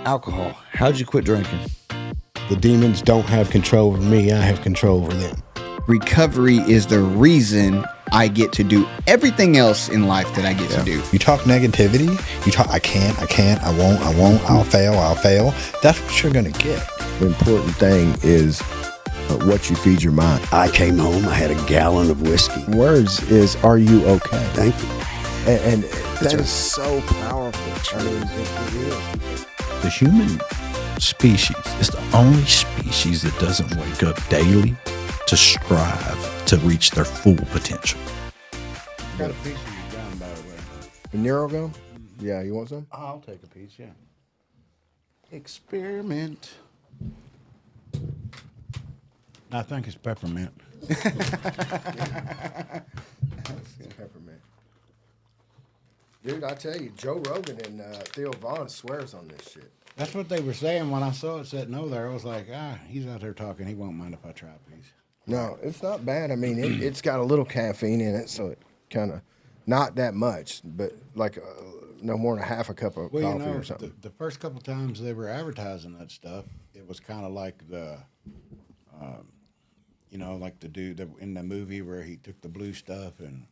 Alcohol. How'd you quit drinking? The demons don't have control over me. I have control over them. Recovery is the reason I get to do everything else in life that I get to do. You talk negativity. You talk, I can't, I won't, I'll fail. That's what you're going to get. The important thing is what you feed your mind. I came home, I had a gallon of whiskey. Words is, are you okay? Thank you. And that is so powerful. I mean, it is. The human species is the only species that doesn't wake up daily to strive to reach their full potential. Got a piece of your gum, by the way. A Nero gum? Yeah, you want some? I'll take a piece, yeah. Experiment. I think it's peppermint. It's peppermint. Dude, I tell you, Joe Rogan and Theo Vaughn swears on this shit. That's what they were saying when I saw it said no there. I was like, he's out there talking. He won't mind if I try a piece. No, it's not bad. I mean, it's got a little caffeine in it, so it kind of, not that much, but like no more than a half a cup of coffee or something. The first couple times they were advertising that stuff, it was kind of like the, like the dude in the movie where he took the blue stuff and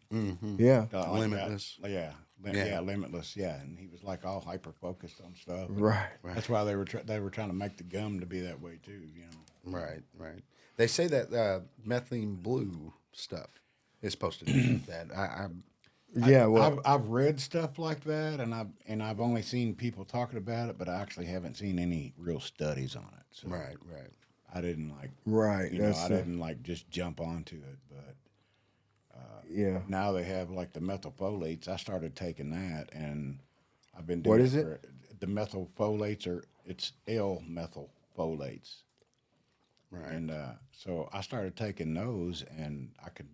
Yeah, like Limitless. Limitless, and he was like all hyper focused on stuff. right. That's why they were trying to make the gum to be that way too. Right. They say that methylene blue stuff is supposed to do that. I've read stuff like that, and I've only seen people talking about it, but I actually haven't seen any real studies on it. So Right. I didn't Right. I didn't just jump onto it, but Yeah. now they have like the methylfolates. I started taking that, and I've been doing. What is it? The methylfolates it's L-methylfolates. Right. And so I started taking those, and I could,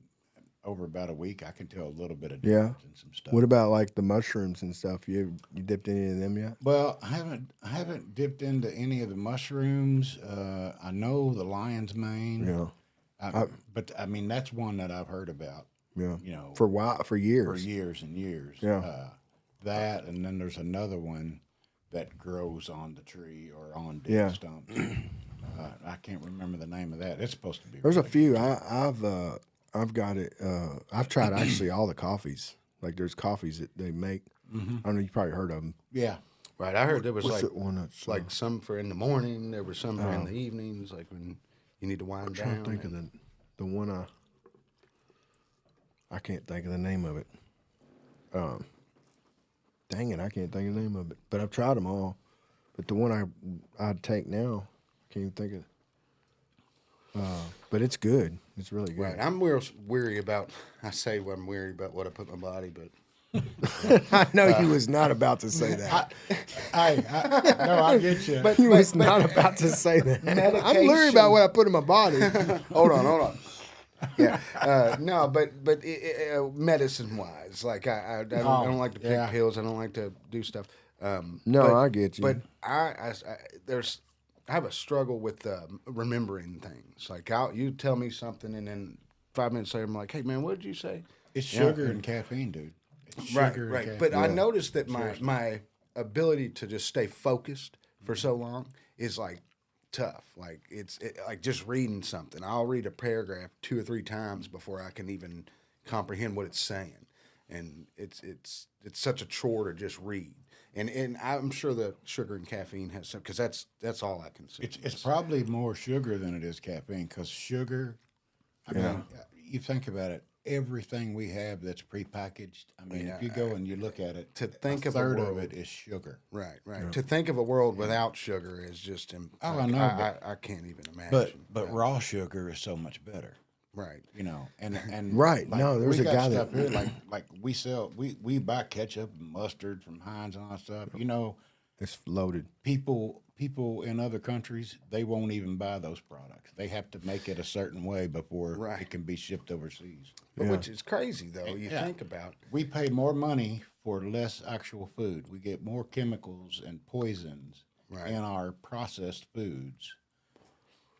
over about a week, I can tell a little bit of difference in some stuff. What about like the mushrooms and stuff? You dipped any of them yet? Well, I haven't dipped into any of the mushrooms. I know the lion's mane. Yeah. But I mean that's one that I've heard about. Yeah. For years. For years and years. Yeah. That, and then there's another one that grows on the tree or on dead stumps. I can't remember the name of that. It's supposed to be. There's really a few. good. I've got it. I've tried actually all the coffees. Like there's coffees that they make. I don't know. You probably heard of them. Yeah. Right. I heard there was What's like that one that's, like some for in the morning. There was some for in the evenings, like when you need to wind I'm down. trying to think of the one. I can't think of the name of it. Dang it, I can't think of the name of it. But I've tried them all. But the one I'd take now, I can't even think of. But it's good. It's really good. Right. I'm weary about. I say I'm weary about what I put in my body, but I know he was not about to say that. No, I get you. He was not about to say that. I'm leery about what I put in my body. hold on. Yeah. No, but medicine wise, like I don't like to pick pills. I don't like to do stuff. I get you. But I have a struggle with remembering things. Like you tell me something, and then 5 minutes later, I'm like, "Hey, man, what did you say?" It's sugar and caffeine, dude. It's sugar and caffeine. But I noticed that my ability to just stay focused for so long is like tough. Like like just reading something. I'll read a paragraph 2 or 3 times before I can even comprehend what it's saying, and it's such a chore to just read. And I'm sure the sugar and caffeine has some, because that's all I consume. It's probably more sugar than it is caffeine, because sugar. I mean, you think about it. Everything we have that's prepackaged. I mean, if you go and you look at it, to think of third a world, of it is sugar. Right. Yeah. To think of a world without sugar is just. I know. I can't even imagine. But raw sugar is so much better. Right. And right. Like, no, there's a guy that here, like we buy ketchup and mustard from Heinz and all that stuff. It's loaded. People in other countries, they won't even buy those products. They have to make it a certain way before it can be shipped overseas. Which is crazy, though. You think about. We pay more money for less actual food. We get more chemicals and poisons in our processed foods.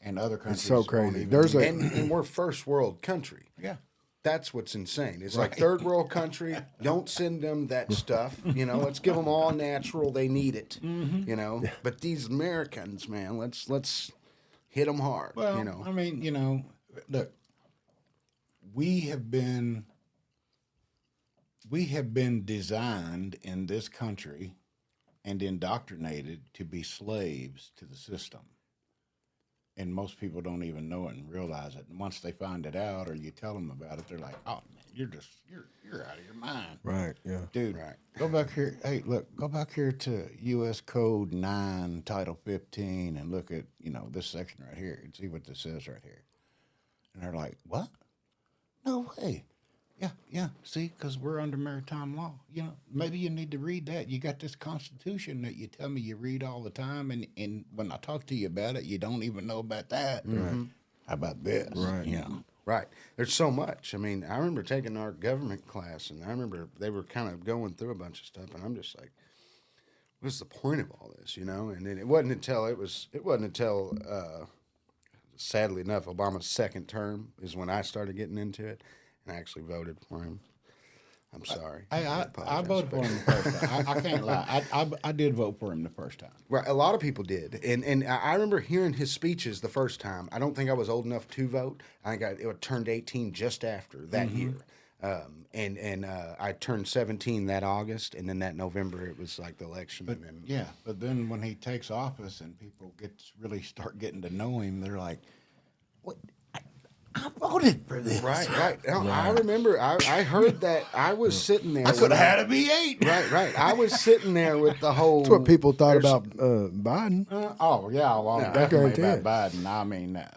And other countries. It's so crazy. And we're first world country. Yeah. That's what's insane. It's like third world country. Don't send them that stuff. Let's give them all natural. They need it. But these Americans, man, let's hit them hard. Well, I mean, look, we have been designed in this country and indoctrinated to be slaves to the system. And most people don't even know it and realize it. And once they find it out or you tell them about it, they're like, "Oh man, you're out of your mind." Right. Yeah. Dude, go back here. Hey, look, go back here to U.S. Code 9, Title 15, and look at, this section right here and see what this says right here. And they're like, "What? No way." Yeah. See, because we're under maritime law. Maybe you need to read that. You got this Constitution that you tell me you read all the time, and when I talk to you about it, you don't even know about that. Right. How about this? Right. Right. There's so much. I mean, I remember taking our government class, and I remember they were kind of going through a bunch of stuff, and I'm just like, what's the point of all this? And then it wasn't until sadly enough, Obama's second term is when I started getting into it. And I actually voted for him. I'm sorry. I voted for him the first time. I can't lie. I did vote for him the first time. Right, a lot of people did, and I remember hearing his speeches the first time. I don't think I was old enough to vote. I think it turned 18 just after that year, and I turned 17 that August, and then that November it was like the election. But then when he takes office and people really start getting to know him, they're like, "What? I voted for this." Right. I remember I heard that. I was sitting there. I could have had a V8. Right. I was sitting there with the whole. That's what people thought about Biden. Well, definitely about Biden.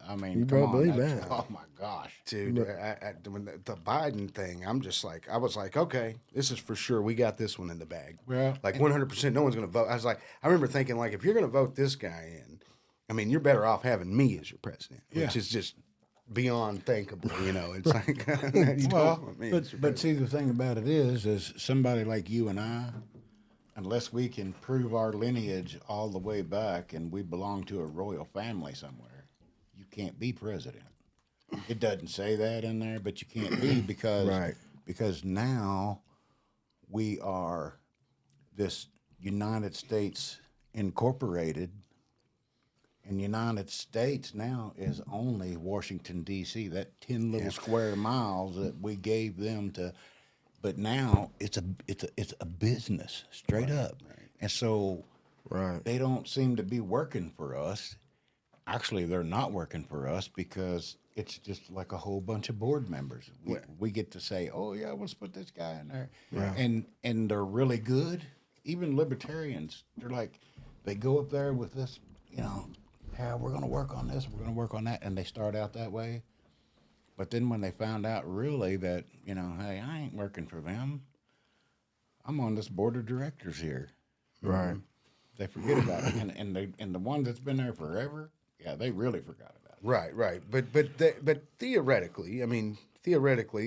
I mean, You come on, believe that. Oh my gosh, dude. When the Biden thing, I was like, okay, this is for sure. We got this one in the bag. Well, like 100%. No one's going to vote. I remember thinking, like, if you're going to vote this guy in, I mean, you're better off having me as your president, which is just beyond thinkable. It's like, but see, the thing about it is somebody like you and I, unless we can prove our lineage all the way back and we belong to a royal family somewhere, you can't be president. It doesn't say that in there, but you can't be because now we are this United States Incorporated. And the United States now is only Washington, D.C., that 10 little square miles that we gave them to. But now it's a business, straight up. Right. And so they don't seem to be working for us. Actually, they're not working for us because it's just like a whole bunch of board members. We get to say, oh, yeah, let's put this guy in there. Yeah. And they're really good. Even libertarians, they're like, they go up there with this, yeah, we're going to work on this, we're going to work on that, and they start out that way. But then when they found out really that, hey, I ain't working for them, I'm on this board of directors here. Right. They forget about it. And the one that's been there forever, they really forgot about it. Right. But theoretically,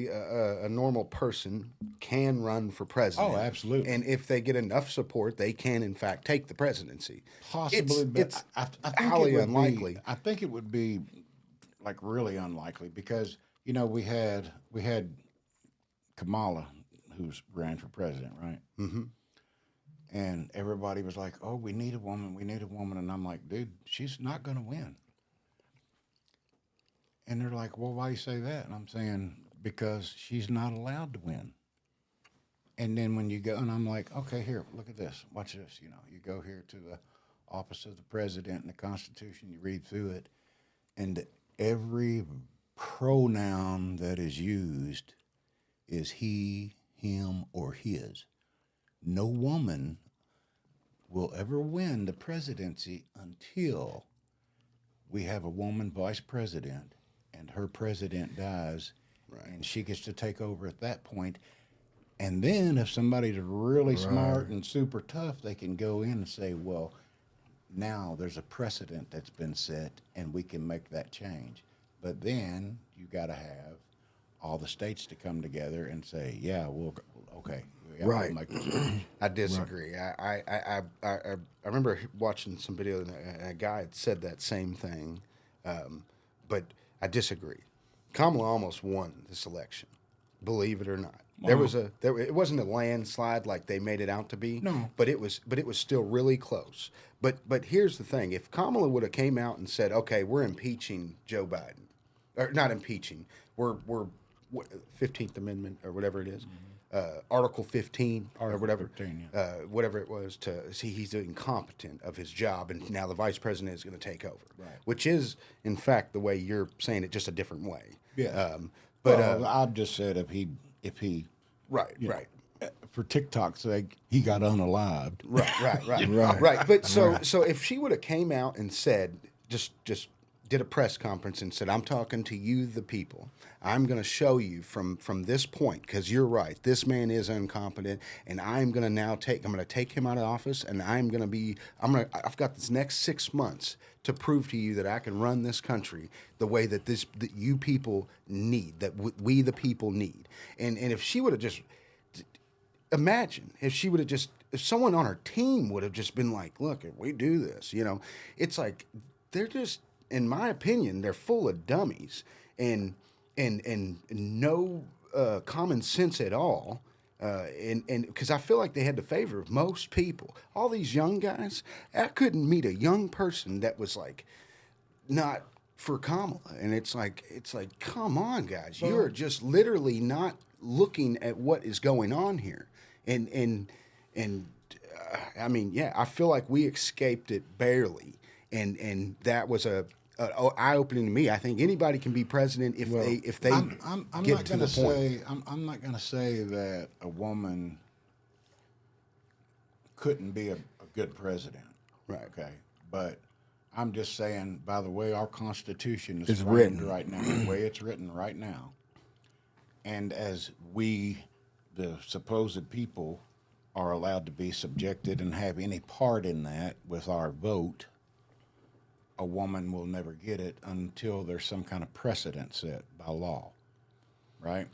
a normal person can run for president. Oh, absolutely. And if they get enough support, they can, in fact, take the presidency. Possibly, but it's I think highly unlikely. I think it would be like really unlikely because we had Kamala, who's ran for president, right? Mm-hmm. And everybody was like, "Oh, we need a woman. We need a woman." And I'm like, "Dude, she's not going to win." And they're like, "Well, why do you say that?" And I'm saying, because she's not allowed to win. And then when you go, and I'm like, okay, here, look at this. Watch this. You go here to the office of the president and the Constitution, you read through it, and every pronoun that is used is he, him, or his. No woman will ever win the presidency until we have a woman vice president and her president dies, and she gets to take over at that point. And then if somebody's really smart and super tough, they can go in and say, well, now there's a precedent that's been set, and we can make that change. But then you got to have all the states to come together and say, yeah, we'll we'll make this change. I disagree. Right. I remember watching some video, and a guy had said that same thing, but I disagree. Kamala almost won this election. believe it or not. There was it wasn't a landslide like they made it out to be. No. But it was still really close. But here's the thing: if Kamala would have came out and said, "Okay, we're impeaching Joe Biden," or not impeaching, we're 15th Amendment or whatever it is, Article 15 or whatever, 15, whatever it was, to see he's incompetent of his job, and now the vice president is going to take over, Right. which is in fact the way you're saying it, just a different way. Yeah. But well, I've just said if he right. for TikTok's sake, he got unalived. Right. But so if she would have came out and said, just did a press conference and said, "I'm talking to you, the people. I'm going to show you from this point, because you're right. This man is incompetent, and I'm going to take him out of office, and I've got this next 6 months to prove to you that I can run this country the way that you people need, that we the people need." And if she would have just imagine if someone on her team would have just been like, "Look, if we do this, it's like they're just, in my opinion, they're full of dummies and no common sense at all. And because I feel like they had the favor of most people. All these young guys, I couldn't meet a young person that was like not for Kamala. And it's like, come on, guys, you are just literally not looking at what is going on here. And I mean, yeah, I feel like we escaped it barely. And that was a eye-opening to me. I think anybody can be president if they get to the point. I'm not going to say that a woman couldn't be a good president. Right. Okay. But I'm just saying, by the way our Constitution is It's framed written right now, the way it's written right now, and as we, the supposed people, are allowed to be subjected and have any part in that with our vote, a woman will never get it until there's some kind of precedent set by law, right?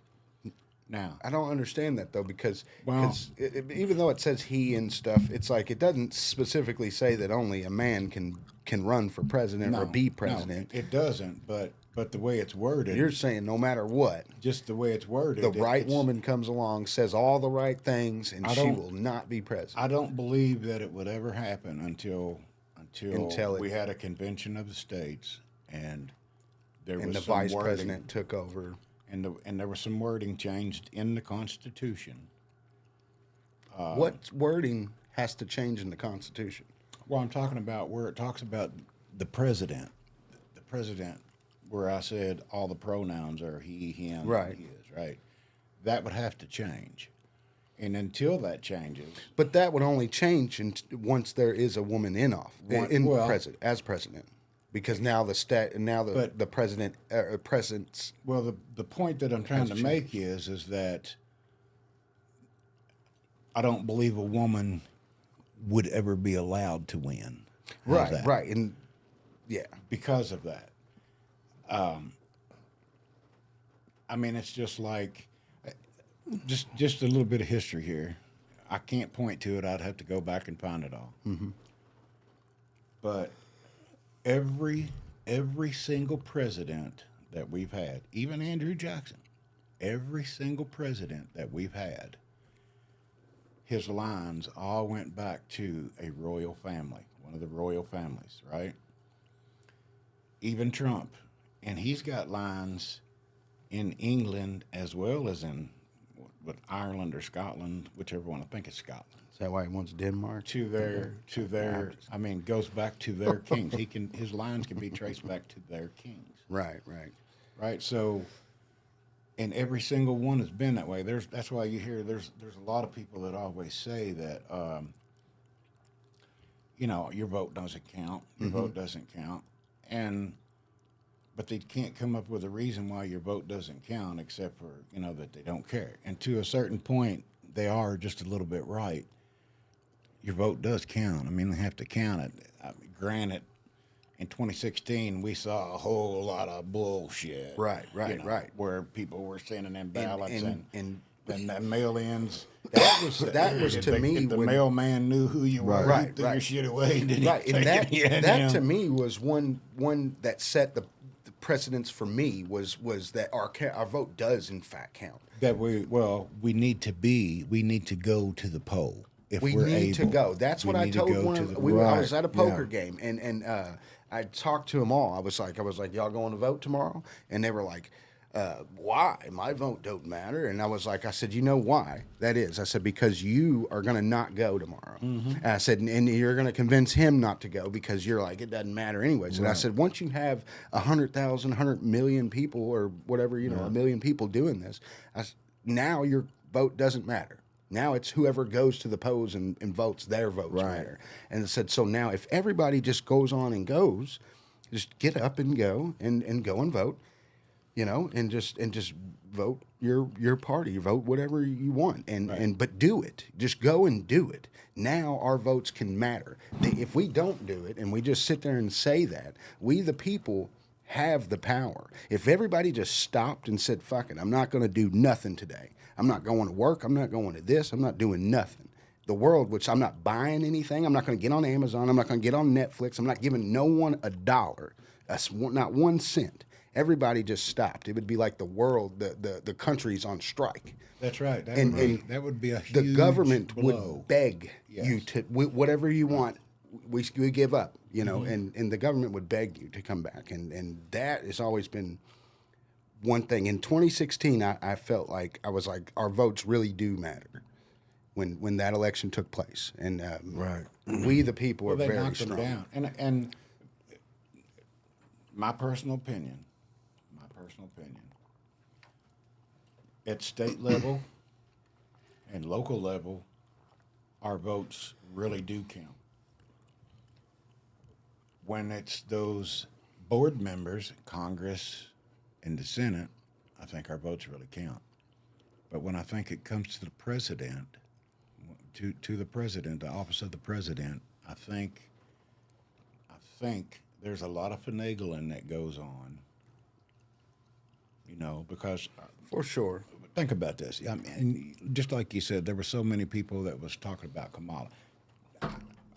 Now, I don't understand that though, because even though it says he and stuff, it's like it doesn't specifically say that only a man can run for president or be president. No, it doesn't. But the way it's worded, You're saying no matter what, just the way it's worded, the right woman comes along, says all the right things, and she will not be president. I don't believe that it would ever happen until Until we had a convention of the states and there was the some vice wording, president took over. and there was some wording changed in the Constitution. What wording has to change in the Constitution? Well, I'm talking about where it talks about the president. The president, where I said all the pronouns are he, him, Right. his, right? That would have to change. And until that changes, But that would only change once there is a woman in office, as president, because now the president presence. well, the point that I'm trying to make is that I don't believe a woman Would ever be allowed to win. Right, and yeah, because of that. I mean, it's just like, just a little bit of history here. I can't point to it. I'd have to go back and find it all. Mm-hmm. But every single president that we've had, even Andrew Jackson, every single president that we've had, his lines all went back to a royal family, one of the royal families, right? Even Trump, and he's got lines in England as well as in Ireland or Scotland, whichever one. I think it's Scotland. is that why he wants Denmark? To their, I mean, goes back to their kings. His lines can be traced back to their kings. Right. So, and every single one has been that way. That's why you hear there's a lot of people that always say that, your vote doesn't count. Your vote doesn't count, but they can't come up with a reason why your vote doesn't count, except for that they don't care. And to a certain point, they are just a little bit right. Your vote does count. I mean, they have to count it. Granted, in 2016, we saw a whole lot of bullshit. Right. Where people were sending in ballots And and mail-ins. that was to me if the when, mailman knew who you were. Right, He threw right. your shit away. And right, and that to me was one that set the precedence for me was that our vote does in fact count. That we need to go to the poll if We we're need to able. go. That's We what I need to told go one to of the- I was Right, at a poker yeah. game and I talked to them all. I was like, y'all going to vote tomorrow? And they were like, why? My vote don't matter. And I said, you know why that is? I said, because you are going to not go tomorrow. And I said, and you're going to convince him not to go because you're like, it doesn't matter anyways. And I said, once you have 100,000, 100 million people or whatever, a million people doing this, now your vote doesn't matter. Now it's whoever goes to the polls and votes, their votes matter. And I said, so now if everybody just goes on and goes, just get up and go and go and vote, and just vote your party, vote whatever you want, but do it. Just go and do it. Now our votes can matter. If we don't do it and we just sit there and say that, we the people have the power. If everybody just stopped and said, fuck it, I'm not going to do nothing today. I'm not going to work. I'm not going to this. I'm not doing nothing. The world, which I'm not buying anything. I'm not going to get on Amazon. I'm not going to get on Netflix. I'm not giving no one $1. That's not 1 cent. Everybody just stopped. It would be like the world, the country's on strike. That's right. That would be a huge The government blow. would beg you to whatever you want. We give up, and the government would beg you to come back, and that has always been one thing. In 2016, I felt like our votes really do matter when that election took place, and we the people are they very knocked strong. them down. And my personal opinion, at state level and local level, our votes really do count. When it's those board members, Congress and the Senate, I think our votes really count. But when I think it comes to the president, to the president, the office of the president, I think there's a lot of finagling that goes on. Because For sure. think about this. I mean, just like you said, there were so many people that was talking about Kamala.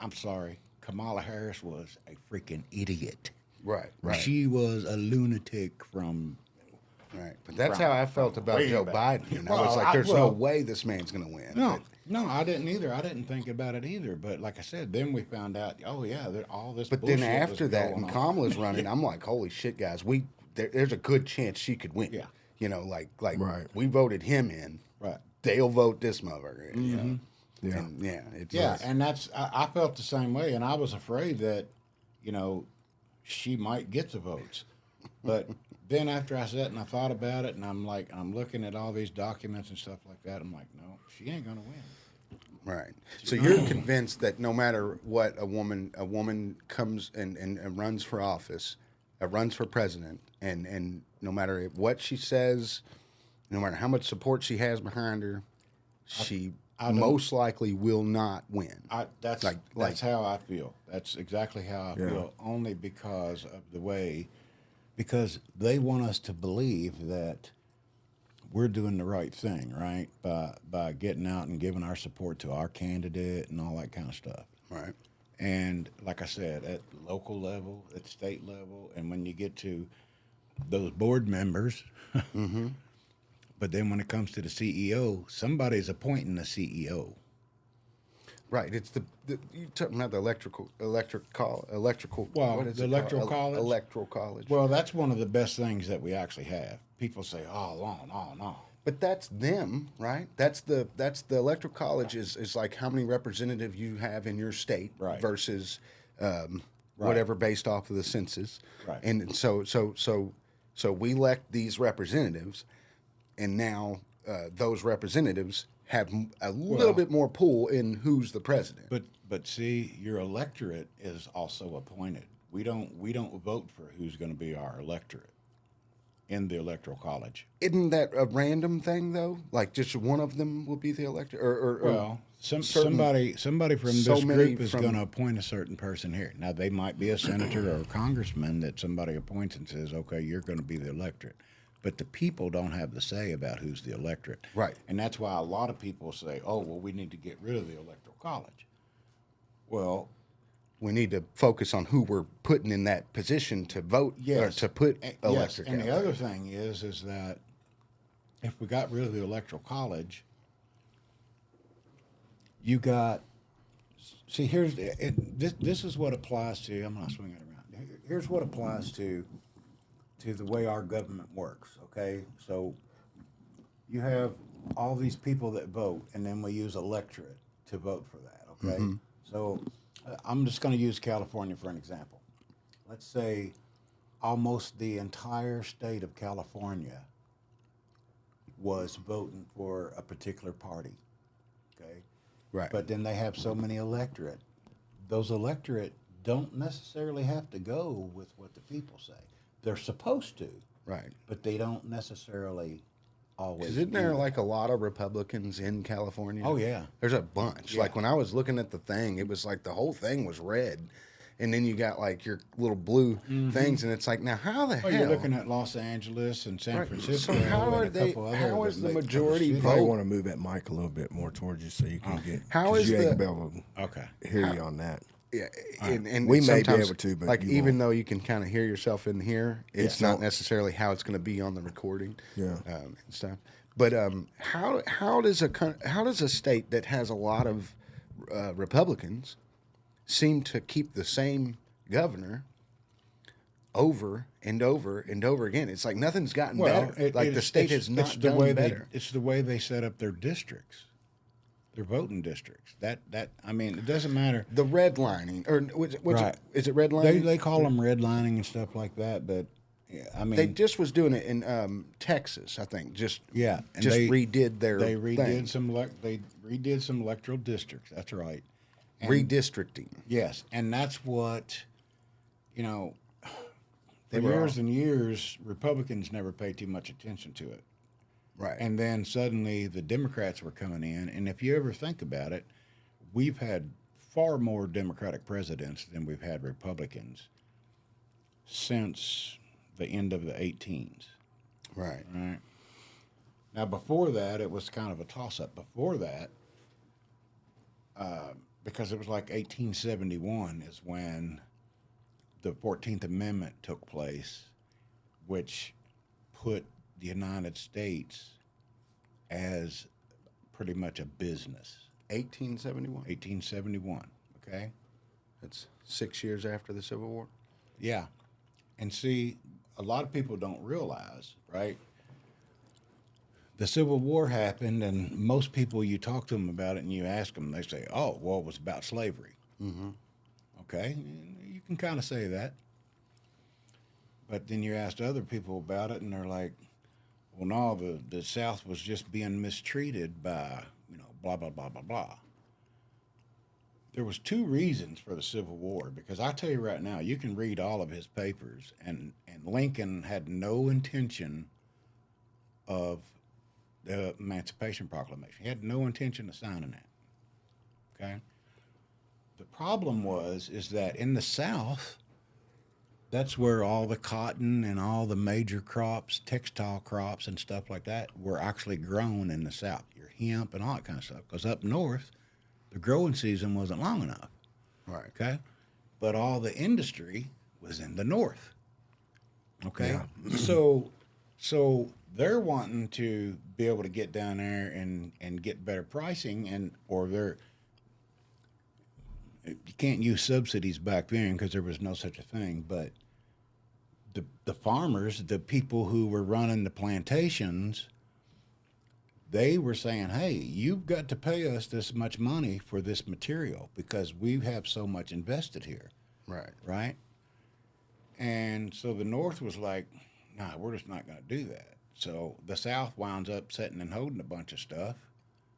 I'm sorry, Kamala Harris was a freaking idiot. Right. She was a lunatic from. Right, but that's how I felt about way Joe back. Biden. I was like, "There's no way this man's going to win." No, I didn't either. I didn't think about it either. But like I said, then we found out, all this. But bullshit then after was that, going when on. Kamala's running, I'm like, "Holy shit, guys! There's a good chance she could win." Yeah. Right. we voted him in. Right. They'll vote this motherfucker. In, Yeah. And it's and I felt the same way, and I was afraid that, she might get the votes, but then after I sat and I thought about it, and I'm looking at all these documents and stuff like that, I'm like, no, she ain't gonna win. Right. So you're convinced that no matter what a woman comes and runs for office, runs for president, and no matter what she says, no matter how much support she has behind her, she most likely will not win. That's how I feel. That's exactly how I feel. Only because of the way, because they want us to believe that we're doing the right thing, right? By getting out and giving our support to our candidate and all that kind of stuff. Right. And like I said, at local level, at state level, and when you get to those board members, but then when it comes to the CEO, somebody's appointing the CEO. Right. It's you talking about the electrical. Well, What is the it electoral called? college. Electoral college. Well, that's one of the best things that we actually have. People say, "Oh, no." But that's them, right? That's the electoral college is like how many representatives you have in your state Right. versus whatever based off of the census. Right. And so we elect these representatives, and now those representatives have a little bit more pull in who's the president. But see, your electorate is also appointed. We don't vote for who's going to be our electorate in the electoral college. Isn't that a random thing though? Like just one of them will be the elector, or somebody from so this many group is from- going to appoint a certain person here. Now they might be a senator or a congressman that somebody appoints and says, "Okay, you're going to be the electorate." But the people don't have the say about who's the electorate. Right. And that's why a lot of people say, "Oh, well, we need to get rid of the electoral college." Well, we need to focus on who we're putting in that position to vote or to put electric And out the there. other thing is that if we got rid of the electoral college, you got. See, this is what applies to. I'm not swinging it around. Here's what applies to the way our government works. Okay, so you have all these people that vote, and then we use electorate to vote for that. Okay, so I'm just going to use California for an example. Let's say almost the entire state of California was voting for a particular party. Okay, Right. but then they have so many electorate. Those electorate don't necessarily have to go with what the people say. They're supposed to, Right. but they don't necessarily always. Isn't do there that. like a lot of Republicans in California? Oh, yeah. There's a bunch. Yeah. Like when I was looking at the thing, it was like the whole thing was red. And then you got like your little blue things, and it's like, now how the Oh, hell? you're looking at Los Angeles and San Right. Francisco. So how and are a they? couple other How is the couple majority cities. You probably vote? want to move that mic a little bit more towards you so you can get. How 'cause is you ain't the- gonna be able to Okay. hear you on that? Yeah, and We may be sometimes, able to, but like you even won't. though you can kind of hear yourself in here, it's not necessarily how it's going to be on the recording. Yeah. And stuff. But how does a state that has a lot of Republicans seem to keep the same governor over and over and over again? It's like nothing's gotten better. The state has not done better. It's the way they set up their districts, their voting districts. That I mean, it doesn't matter. The redlining, or Right. is it redlining? They call them redlining and stuff like that, but yeah, I mean, They just was doing it in Texas, I think. yeah, and just they redid their they redid thing. they redid some electoral districts. That's right. Redistricting. Yes, and that's what, you know, for were years and years, Republicans never paid too much attention to it. Right. And then suddenly the Democrats were coming in, and if you ever think about it, we've had far more Democratic presidents than we've had Republicans since the end of the 18s. Right. Right. Now, before that, it was kind of a toss-up. Before that, because it was like 1871 is when the 14th Amendment took place, which put the United States as pretty much a business. 1871. 1871, okay? That's 6 years after the Civil War. Yeah. And see, a lot of people don't realize, right? The Civil War happened, and most people, you talk to them about it and you ask them, they say, oh, well, it was about slavery. Mm-hmm. Okay, you can kind of say that. But then you ask other people about it, and they're like, well, no, the South was just being mistreated by, blah, blah, blah, blah, blah. There was two reasons for the Civil War, because I tell you right now, you can read all of his papers, and Lincoln had no intention of the Emancipation Proclamation. He had no intention of signing that. Okay? The problem is that in the South, that's where all the cotton and all the major crops, textile crops and stuff like that were actually grown in the South. Your hemp and all that kind of stuff. Because up north, the growing season wasn't long enough. Right. Okay? But all the industry was in the north. Okay? So they're wanting to be able to get down there and get better pricing, you can't use subsidies back then because there was no such a thing, but the farmers, the people who were running the plantations, they were saying, hey, you've got to pay us this much money for this material because we have so much invested here. Right. Right? And so the North was like, nah, we're just not going to do that. So the South winds up sitting and holding a bunch of stuff.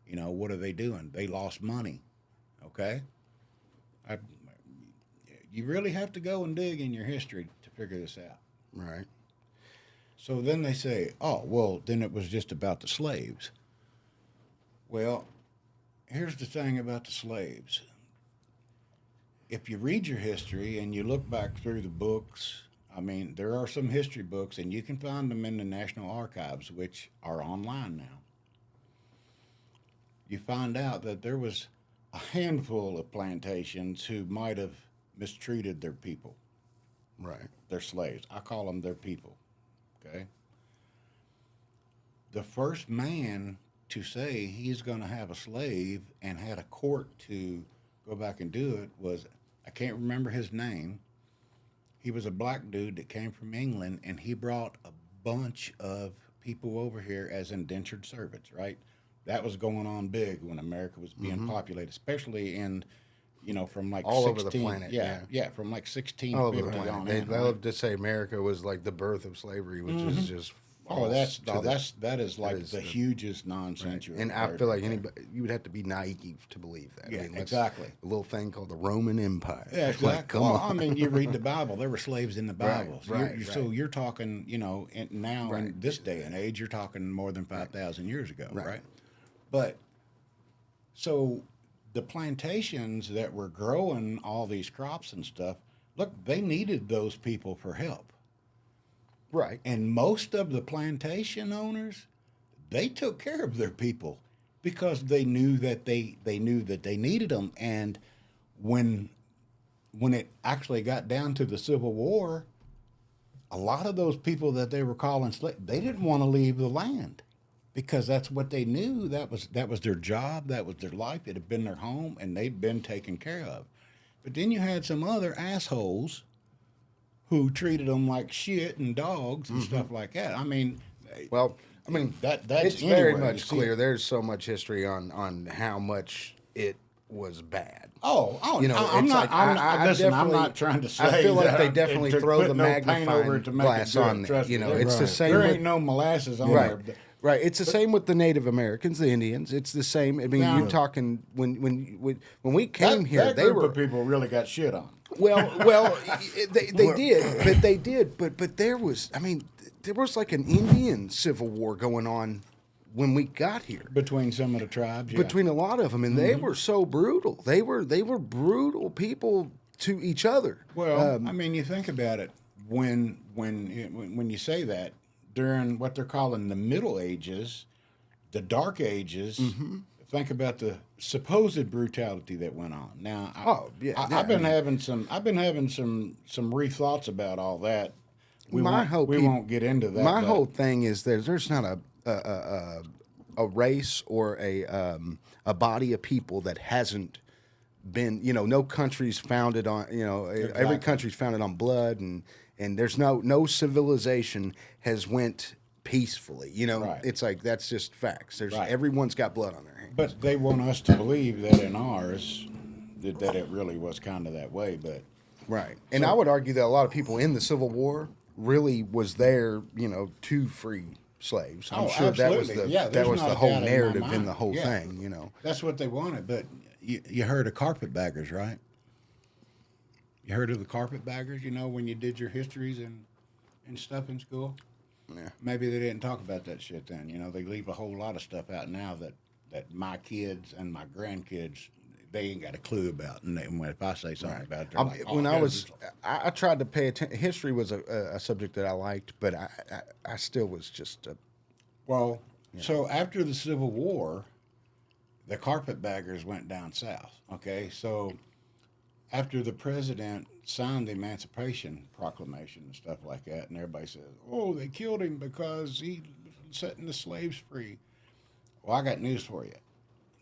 What are they doing? They lost money. Okay? You really have to go and dig in your history to figure this out. Right. So then they say, oh, well, then it was just about the slaves. Well, here's the thing about the slaves. If you read your history and you look back through the books, I mean, there are some history books, and you can find them in the National Archives, which are online now. You find out that there was a handful of plantations who might have mistreated their people, Right. their slaves. I call them their people, okay? The first man to say he's going to have a slave and had a court to go back and do it was, I can't remember his name. He was a black dude that came from England, and he brought a bunch of people over here as indentured servants, right? That was going on big when America was being populated, especially in, from like All 16, over the planet, yeah, from like 1650 All over the planet. on They in. love to say America was like the birth of slavery, which is just Oh, false that is like is the the- hugest nonsense. you've And ever I heard feel like of. anybody, you would have to be naive to believe that. Yeah, that's exactly. A little thing called the Roman Empire. Yeah, Like, exactly. come Well, on. I mean, you read the Bible. There were slaves in the Right, Bible. right, So right. you're talking, now in Right. this day and age, you're talking more than 5,000 years ago, Right. right? But so the plantations that were growing all these crops and stuff, look, they needed those people for help. Right. And most of the plantation owners, they took care of their people because they knew that they needed them. And when it actually got down to the Civil War, a lot of those people that they were calling slaves, they didn't want to leave the land because that's what they knew. That was their job. That was their life. It had been their home, and they'd been taken care of. But then you had some other assholes who treated them like shit and dogs and stuff like that. I mean, Well, I mean, that's it's very anywhere you much see clear. it. There's so much history on how much it was bad. Oh, You know, I'm it's not. like, I'm definitely- not trying to say. I feel like that they I'm- definitely to throw put the no paint magnifying over it to make glass it good. on there. Trust You me, know, there- it's the same There with- ain't no molasses on Right. there. Right. It's the same with the Native Americans, the Indians. It's the same. I mean, Now- you're talking when we came here, that they group were of people really got shit on. well, they did, but there was, I mean, there was like an Indian civil war going on when we got here Between some of the tribes, yeah. between a lot of them, and they were so brutal. They were brutal people to each other. Well, I mean, you think about it. When you say that during what they're calling the Middle Ages, the Dark Ages, think about the supposed brutality that went on. Now, I've been having some rethoughts about all that. We won't get into that. My but- whole thing is there's not a race or a body of people that hasn't been, no country's founded on, every country's founded on blood, and there's no civilization has went peacefully. Right. It's like that's just facts. Right. Everyone's got blood on their hands. But they want us to believe that in ours, that it really was kind of that way. But Right. And I would argue that a lot of people in the Civil War really was there, to free slaves. I'm Oh, sure that was absolutely. Yeah, that there's was not the a whole doubt in my narrative in mind. the whole Yeah. thing. that's what they wanted. But you heard of carpetbaggers, right? You heard of the carpetbaggers? When you did your histories and stuff in school. Yeah. Maybe they didn't talk about that shit then. They leave a whole lot of stuff out now that my kids and my grandkids, they ain't got a clue about. And if I say something about it, they're like, oh, When yeah, I tried to pay attention. History was a subject that I liked, but I still was just Well, so after the Civil War, the carpetbaggers went down south. Okay, so after the president signed the Emancipation Proclamation and stuff like that, and everybody says, "Oh, they killed him because he was setting the slaves free." Well, I got news for you.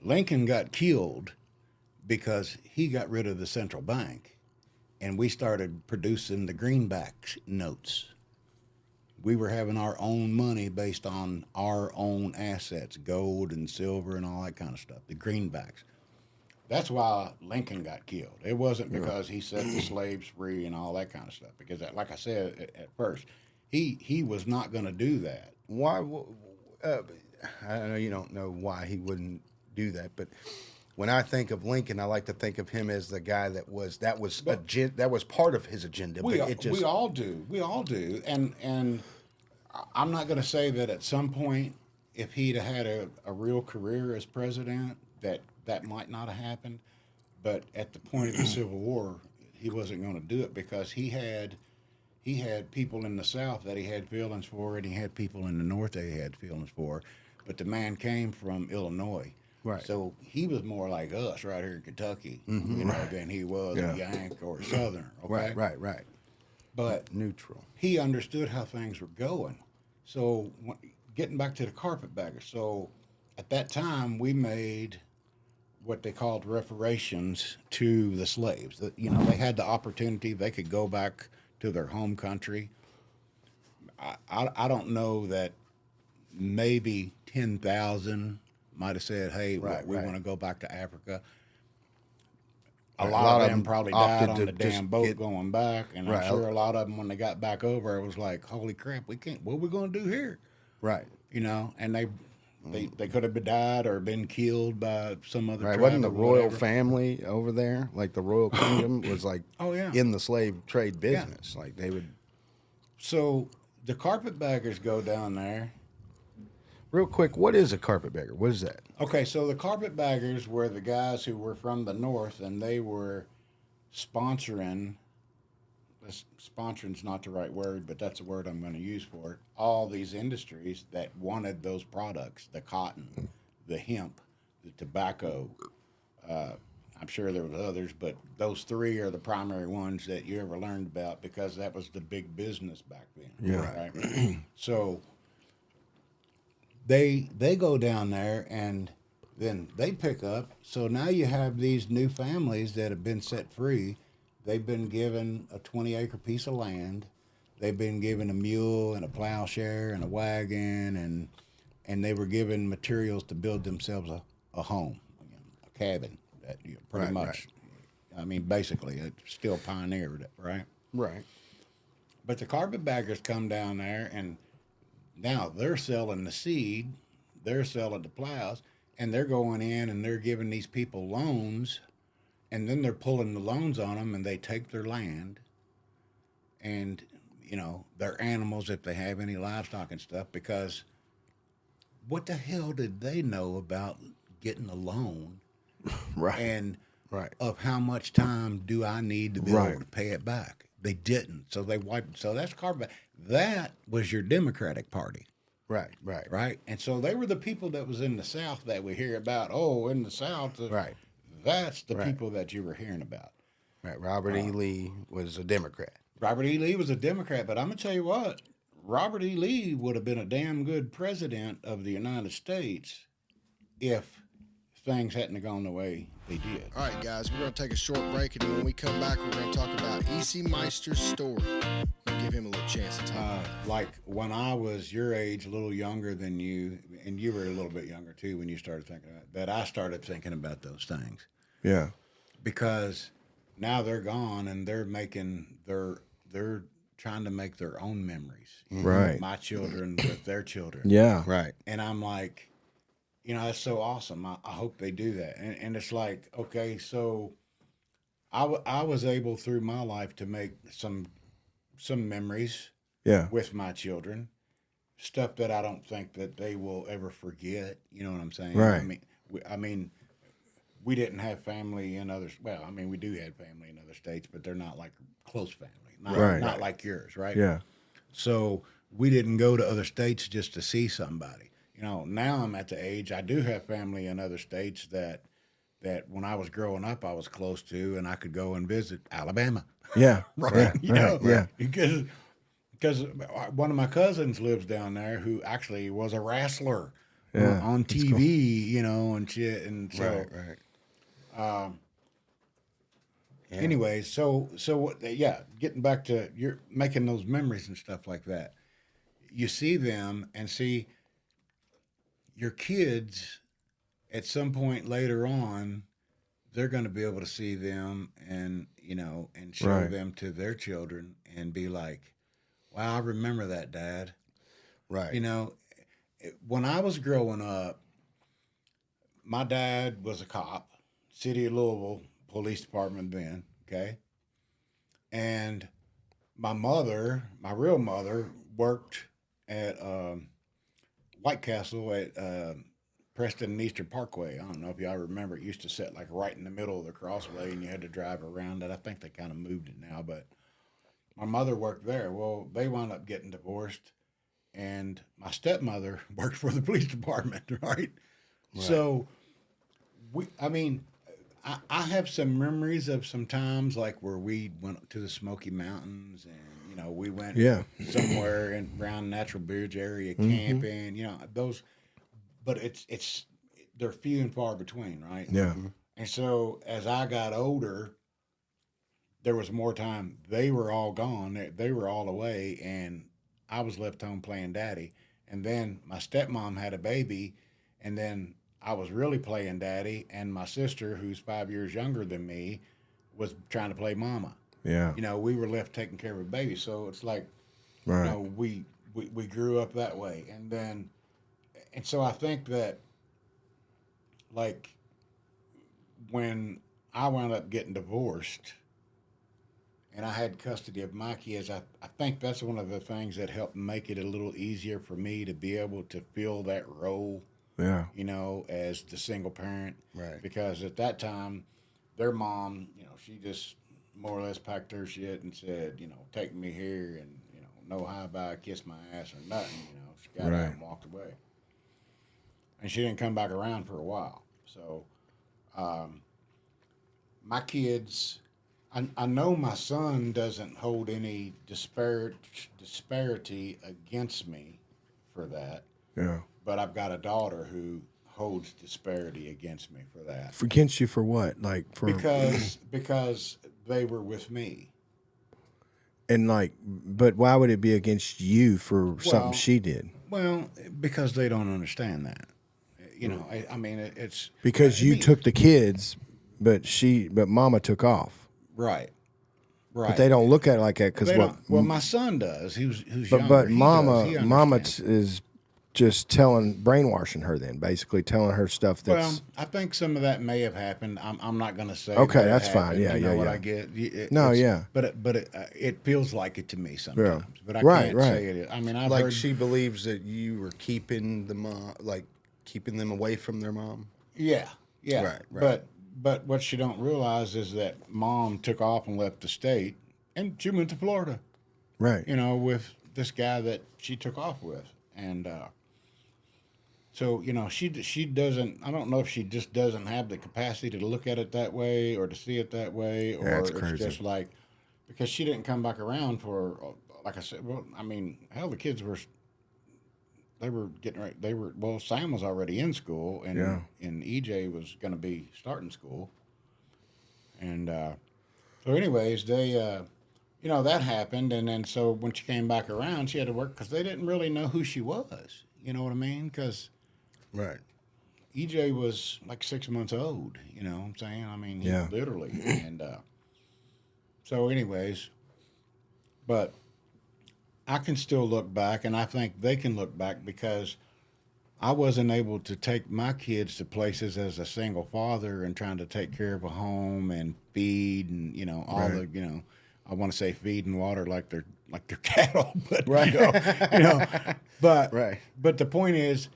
Lincoln got killed because he got rid of the central bank, and we started producing the greenback notes. We were having our own money based on our own assets, gold and silver and all that kind of stuff, the greenbacks. That's why Lincoln got killed. It wasn't because he set the slaves free and all that kind of stuff. Because, like I said at first, he was not going to do that. why. I know you don't know why he wouldn't do that, but when I think of Lincoln, I like to think of him as the guy that was part of his agenda. We But all do. And I'm not going to say that at some point, if he'd have had a real career as president, that might not have happened. But at the point of the Civil War, he wasn't going to do it because he had people in the South that he had feelings for, and he had people in the North that he had feelings for. But the man came from Illinois. Right. So he was more like us right here in Kentucky, than he was a Yank or a Southern. Okay. Right. But Neutral. he understood how things were going. So getting back to the carpetbaggers. So at that time, we made what they called reparations to the slaves. That, they had the opportunity; they could go back to their home country. I don't know that maybe 10,000 might have said, "Hey, we want to go back to Africa." A lot of them probably died on the damn boat going back, and I'm sure a lot of them, when they got back over, it was like, "Holy crap, we can't! What are we going to do here?" Right. And they could have died or been killed by some other tribe. Wasn't the or royal whatever. family over there, like the royal kingdom, was like in the slave trade business? Like they would. So the carpetbaggers go down there. Real quick, what is a carpetbagger? What is that? Okay, so the carpetbaggers were the guys who were from the north, and they were sponsoring. Sponsoring's not the right word, but that's the word I'm going to use for it. All these industries that wanted those products: the cotton, the hemp, the tobacco. I'm sure there was others, but those three are the primary ones that you ever learned about because that was the big business back then. Yeah. Right. So they go down there and then they pick up. So now you have these new families that have been set free. They've been given a 20-acre piece of land. They've been given a mule and a plowshare and a wagon, and they were given materials to build themselves a home, a cabin. That pretty much. Right. I mean, basically, it's still pioneered it, right? Right. But the carpetbaggers come down there, and now they're selling the seed, they're selling the plows, and they're going in and they're giving these people loans. And then they're pulling the loans on them, and they take their land and, their animals, if they have any livestock and stuff, because what the hell did they know about getting a loan? Right. And right. Of how much time do I need to be able to pay it back? They didn't. So they wiped. So that's carpet. That was your Democratic Party. Right. Right. And so they were the people that was in the South that we hear about. Oh, in the South. Right. That's the people that you were hearing about. Right. Robert E. Lee was a Democrat. Robert E. Lee was a Democrat, but I'm going to tell you what, Robert E. Lee would have been a damn good president of the United States if things hadn't gone the way they did. All right, guys, we're going to take a short break, and then when we come back, we're going to talk about Ese Meister's story. We'll give him a little chance to talk. Like when I was your age, a little younger than you, and you were a little bit younger too when you started thinking about it, that I started thinking about those things. Yeah. Because now they're gone, and they're trying to make their own memories. Right. My children with their children. Yeah. Right. And I'm like, that's so awesome. I hope they do that. And it's like, okay, so I was able through my life to make some memories with my children, stuff that I don't think that they will ever forget. You know what I'm saying? Right. I mean, we didn't have family in others. Well, I mean, we do have family in other states, but they're not like close family. Not like yours, right? Yeah. So we didn't go to other states just to see somebody. Now I'm at the age, I do have family in other states that when I was growing up, I was close to, and I could go and visit Alabama. Yeah. Right. Yeah. Because one of my cousins lives down there who actually was a wrestler on TV, cool. And shit. And so, Right. Anyway, so getting back to you're making those memories and stuff like that. You see them and see your kids at some point later on, they're going to be able to see them and show them to their children and be like, wow, I remember that, Dad. Right. When I was growing up, my dad was a cop, City of Louisville Police Department then, okay? And my real mother, worked at White Castle at Preston and Eastern Parkway. I don't know if y'all remember. It used to sit like right in the middle of the crossway, and you had to drive around it. I think they kind of moved it now, but my mother worked there. Well, they wound up getting divorced, and my stepmother worked for the police department, right? So I have some memories of some times like where we went to the Smoky Mountains and we went somewhere around Natural Bridge area camping. Those, but they're few and far between, right? Yeah. And so as I got older, there was more time. They were all gone. They were all away, and I was left home playing daddy. And then my stepmom had a baby, and then I was really playing daddy, and my sister, who's 5 years younger than me, was trying to play mama. Yeah. We were left taking care of a baby. So it's like, Right. we grew up that way. And so I think that, like, when I wound up getting divorced and I had custody of my kids, I think that's one of the things that helped make it a little easier for me to be able to fill that role. Yeah. As the single parent. Right. Because at that time, their mom, she just more or less packed her shit and said, take me here and, no hi-bye, kiss my ass or nothing. She got out and walked away. And she didn't come back around for a while. So my kids, I know my son doesn't hold any disparity against me for that. Yeah. But I've got a daughter who holds disparity against me for that. Against you for what? Like for because they were with me. And but why would it be against you for something she did? Well, because they don't understand that. It's because you took the kids, but Mama took off. Right. But they don't look at it like that because well, my son does. Who's younger. But He Mama understands. is just brainwashing her. Then basically telling her stuff that's. Well, I think some of that may have happened. I'm not going to say. Okay, that that's happened. fine. Yeah, you know yeah, what yeah. I get. But it feels like it to me sometimes. Yeah. But I Right, can't say it. I mean, I've Like heard. she believes that you were keeping the mom, keeping them away from their mom. Yeah. Right. But what she don't realize is that mom took off and left the state, and she went to Florida. Right. With this guy that she took off with, and so she doesn't. I don't know if she just doesn't have the capacity to look at it that way or to see it that way, or That's it's crazy. just like because she didn't come back around for, like I said. Well, I mean, hell, the kids were. They were getting ready. Sam was already in school, and EJ was going to be starting school. And so, anyways, they, that happened, and then so when she came back around, she had to work because they didn't really know who she was. You know what I mean? Because EJ was like 6 months old. You know what I'm saying? I mean, literally. And so, anyways, but. I can still look back, and I think they can look back because I wasn't able to take my kids to places as a single father and trying to take care of a home and feed and all the I want to say feed and water like they're cattle, but but the point is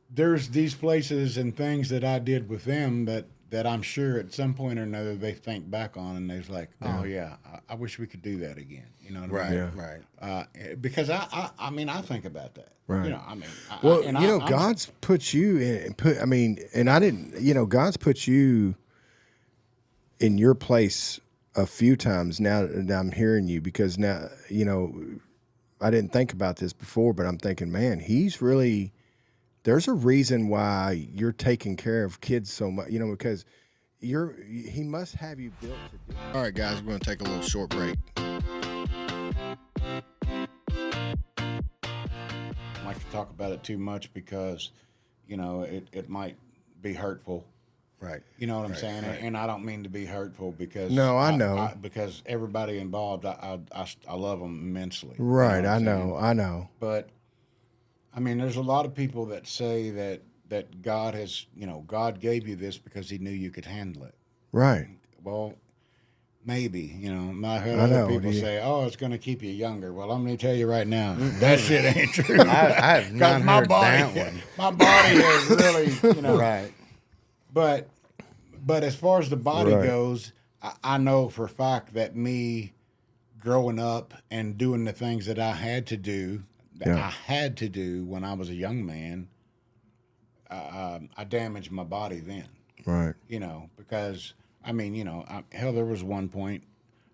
there's these places and things that I did with them that I'm sure at some point or another they think back on and they're like, oh yeah, I wish we could do that again. You know what I mean? Right. Because I mean, I think about that. Right. God's put you in. And I didn't. God's put you in your place a few times now that I'm hearing you because now I didn't think about this before, but I'm thinking, man, he's really. There's a reason why you're taking care of kids so much, because he must have you built to do it. All right, guys, we're going to take a little short break. I don't like to talk about it too much because, it might be hurtful. Right. You know what I'm saying? Right. And I don't mean to be hurtful because no, I know because everybody involved, I love them immensely. Right. You know I know. But I mean, there's a lot of people that say that God has, God gave you this because he knew you could handle it. Right. Well, maybe, I heard other people say, oh, it's going to keep you younger. Well, I'm going to tell you right now, that shit ain't true. I have not heard that one. My body has really, Right. But as far as the body goes, I know for a fact that me growing up and doing the things that I had to do, I had to do when I was a young man, I damaged my body then. Right. Because hell, there was one point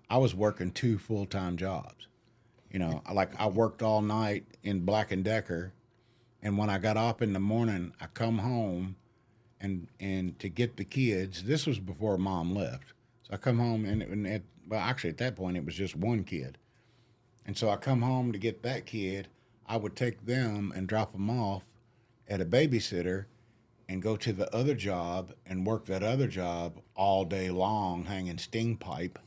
I was working 2 full-time jobs. I worked all night in Black and Decker, and when I got up in the morning, I come home and to get the kids. This was before Mom left, so I come home actually at that point it was just one kid, and so I come home to get that kid. I would take them and drop them off at a babysitter, and go to the other job and work that other job all day long, hanging sting pipe,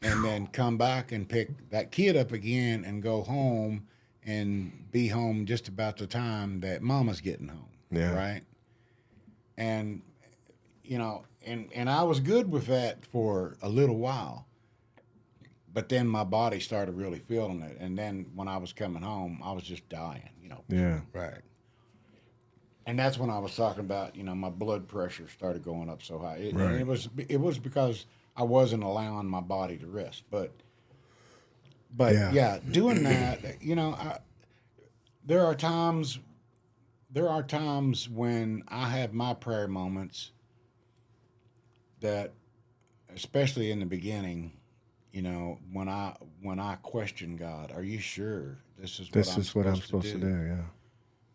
and then come back and pick that kid up again and go home and be home just about the time that Mama's getting home. Yeah. Right. And, and I was good with that for a little while, but then my body started really feeling it. And then when I was coming home, I was just dying, Yeah. Right. And that's when I was talking about, my blood pressure started going up so high. Right. It was because I wasn't allowing my body to rest. But yeah, doing that, there are times when I have my prayer moments that, especially in the beginning, when I question God, are you sure this is what I'm supposed to do? Yeah.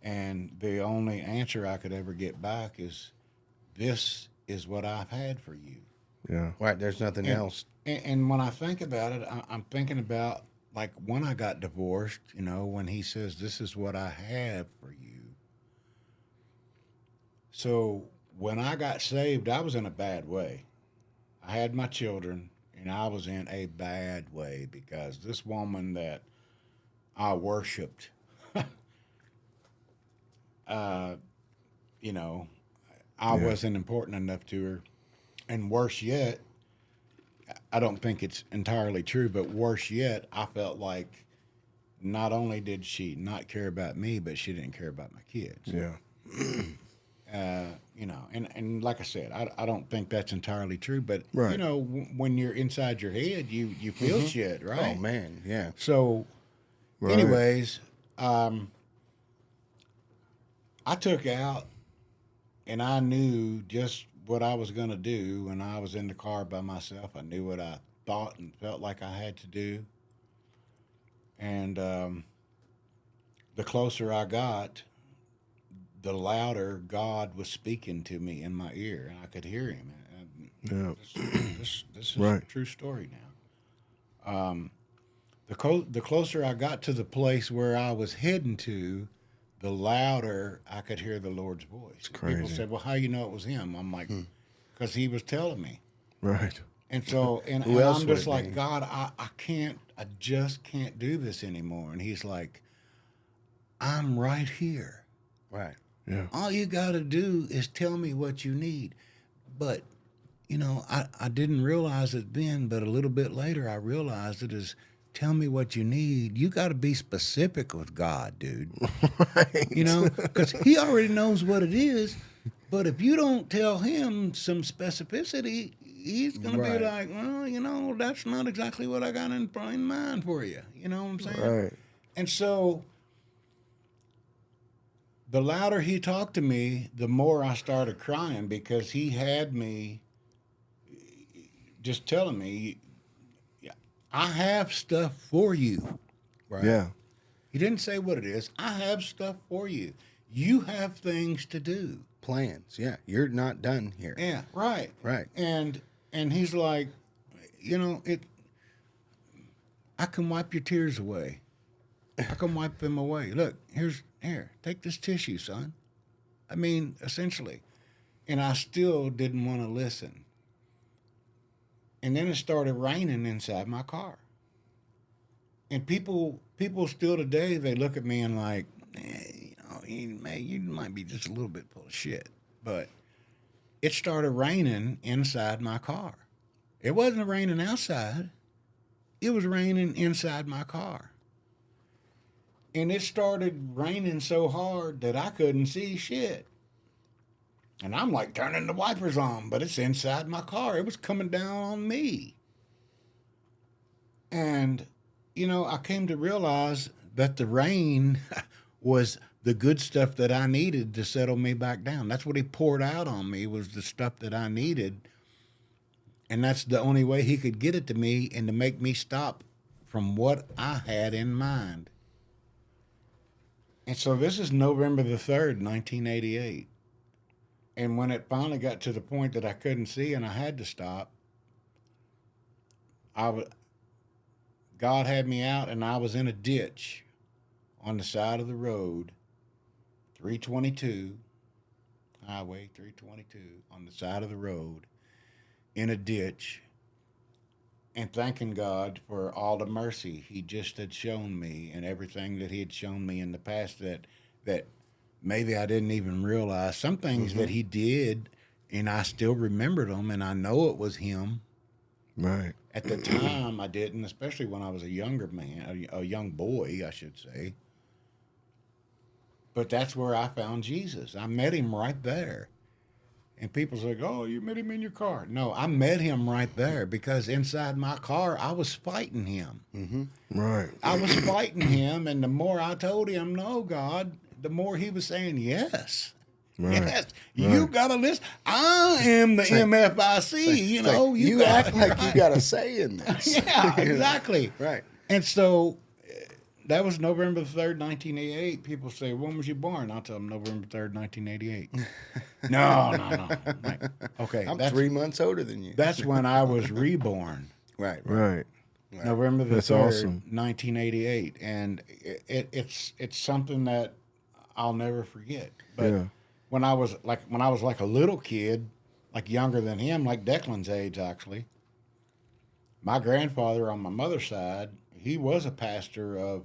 And the only answer I could ever get back is, this is what I've had for you. Yeah. Right. There's nothing else. And when I think about it, I'm thinking about like when I got divorced, when he says, this is what I have for you. So when I got saved, I was in a bad way. I had my children, and I was in a bad way because this woman that I worshiped, I wasn't important enough to her. And worse yet, I don't think it's entirely true, but worse yet, I felt like not only did she not care about me, but she didn't care about my kids. Yeah. And like I said, I don't think that's entirely true, but Right. when you're inside your head, you feel shit, right? Oh man, yeah. So, Right. anyways, I took out, and I knew just what I was going to do when I was in the car by myself. I knew what I thought and felt like I had to do. And the closer I got, the louder God was speaking to me in my ear, and I could hear him. Yeah. This is Right. a true story now. The closer I got to the place where I was heading to, the louder I could hear the Lord's voice. crazy. People said, well, how you know it was him? I'm like, because he was telling me. Right. And so, and Who else I'm would just it like, be? God, I just can't do this anymore. And he's like, I'm right here. Right. Yeah. All you got to do is tell me what you need. But, I didn't realize it then, but a little bit later I realized it is, tell me what you need. You got to be specific with God, dude. Right. Because he already knows what it is. But if you don't tell him some specificity, he's going to Right. be like, well, that's not exactly what I got in mind for you. You know what I'm saying? Right. And so the louder he talked to me, the more I started crying, because he had me just telling me, I have stuff for you. Right. Yeah. He didn't say what it is. I have stuff for you. You have things to do. Plans. Yeah. You're not done here. Yeah, right. Right. And he's like, I can wipe your tears away. I can wipe them away. Look, here, take this tissue, son. I mean, essentially. And I still didn't want to listen. And then it started raining inside my car. And people still today, they look at me and like, you might be just a little bit full of shit. But it started raining inside my car. It wasn't raining outside. It was raining inside my car. And it started raining so hard that I couldn't see shit. And I'm like turning the wipers on, but it's inside my car. It was coming down on me. And, I came to realize that the rain was the good stuff that I needed to settle me back down. That's what he poured out on me, was the stuff that I needed. And that's the only way he could get it to me, and to make me stop from what I had in mind. And so this is November the 3rd, 1988. And when it finally got to the point that I couldn't see and I had to stop, God had me out, and I was in a ditch on the side of the road, 322, Highway 322, on the side of the road, in a ditch, and thanking God for all the mercy he just had shown me, and everything that he had shown me in the past that maybe I didn't even realize. Some things that he did, and I still remembered them, and I know it was him. Right. At the time, I didn't, especially when I was a younger man, a young boy, I should say. But that's where I found Jesus. I met him right there. And people say, oh, you met him in your car. No, I met him right there, because inside my car, I was fighting him. Mm-hmm. Right. I was fighting him, and the more I told him, no, God, the more he was saying, yes. Right. Yes, you got to listen. I am the MFIC, you know. You act like you got a say in this. Yeah, exactly. Right. And so that was November 3rd, 1988. People say, when was you born? I'll tell them November 3rd, 1988. No. Right. Okay. I'm 3 months older than you. That's when I was reborn. Right. Right. November the That's 3rd, awesome. 1988. And it's something that I'll never forget. But Yeah. when I was like a little kid, like younger than him, like Declan's age actually, my grandfather on my mother's side, he was a pastor of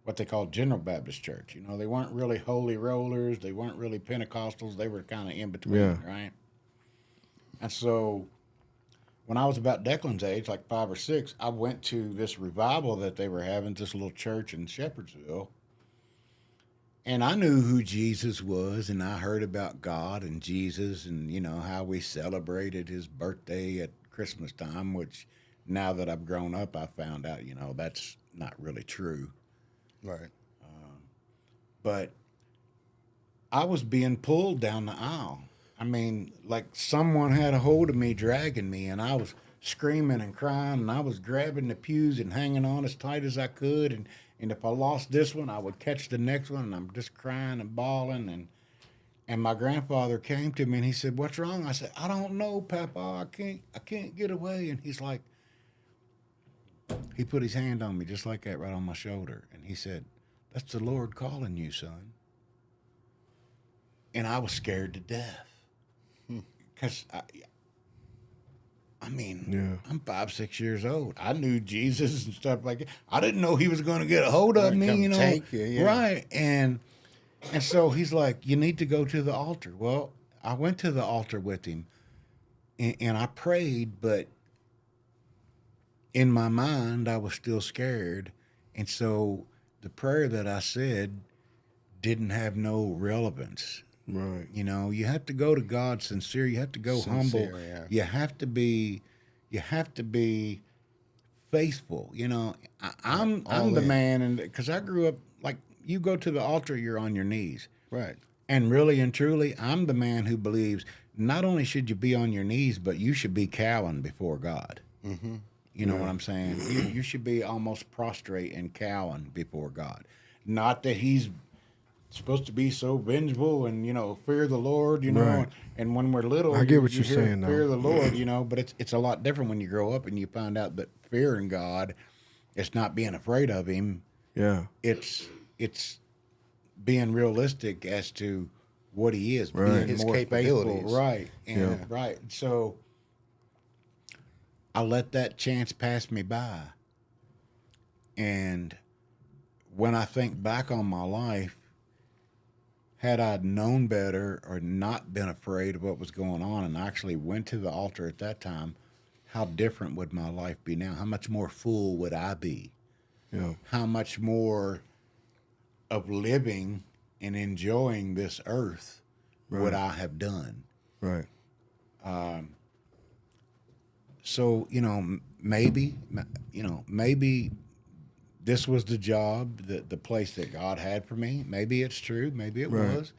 what they called General Baptist Church. You know, they weren't really holy rollers, they weren't really Pentecostals, they were kind of in between, Yeah. right? And so when I was about Declan's age, like 5 or 6, I went to this revival that they were having, this little church in Shepherdsville. And I knew who Jesus was, and I heard about God and Jesus, and, you know, how we celebrated his birthday at Christmas time, which now that I've grown up, I found out, you know, that's not really true. Right. But I was being pulled down the aisle. I mean, like someone had a hold of me, dragging me, and I was screaming and crying, and I was grabbing the pews and hanging on as tight as I could, and if I lost this one, I would catch the next one, and I'm just crying and bawling, and my grandfather came to me, and he said, "What's wrong?" I said, "I don't know, Papa. I can't get away." And he's like, he put his hand on me just like that, right on my shoulder, and he said, "That's the Lord calling you, son." And I was scared to death, because I mean, Yeah. I'm 5, 6 years old. I knew Jesus and stuff like that. I didn't know he was going to get a hold of me, come you know. take you, yeah. Right. And so he's like, "You need to go to the altar." Well, I went to the altar with him, and I prayed, but in my mind, I was still scared. And so the prayer that I said didn't have no relevance. Right. You know, you have to go to God sincere. You have to go humble. Yeah. You have to be faithful. You know, I'm the man, and because I grew up like, you go to the altar, you're on your knees. Right. And really and truly, I'm the man who believes not only should you be on your knees, but you should be cowing before God. Mm-hmm. You know what I'm saying? You should be almost prostrate and cowing before God. Not that he's supposed to be so vengeful and, you know, fear the Lord, you know. Right. And when we're little, I get what you you're hear saying, though. fear the Lord, you know, but it's a lot different when you grow up and you find out that fearing God, it's not being afraid of him. Yeah. It's being realistic as to what he is, Right. being His more faithful, capabilities. right? And Yeah. right. So I let that chance pass me by, and when I think back on my life, had I known better or not been afraid of what was going on and actually went to the altar at that time, how different would my life be now? How much more full would I be? Yeah. How much more of living and enjoying this earth would I have done? Right. So, maybe this was the job, the place that God had for me. Maybe it's true. Maybe it was.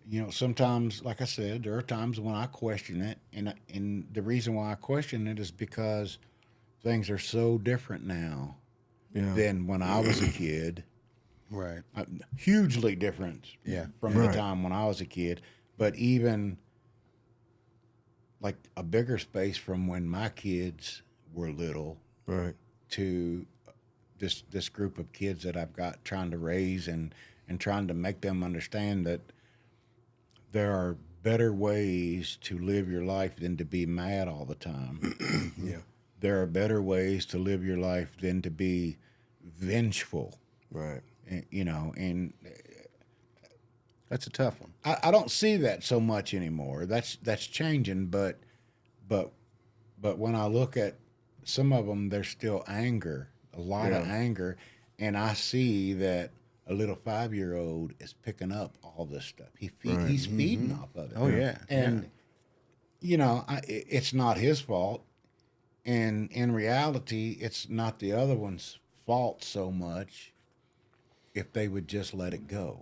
You know, sometimes, like I said, there are times when I question it, and the reason why I question it is because things are so different now than when I was a kid. Right. Hugely different from the time when I was a kid, but even like a bigger space from when my kids were little to this group of kids that I've got trying to raise and trying to make them understand that there are better ways to live your life than to be mad all the time. There are better ways to live your life than to be vengeful. Right. You know, and That's a tough one. I don't see that so much anymore. That's changing, but when I look at some of them, there's still anger, a lot of anger, and I see that a little 5-year-old is picking up all this stuff. He's feeding off of it. Oh, yeah. And you know, it's not his fault, and in reality, it's not the other one's fault so much. If they would just let it go,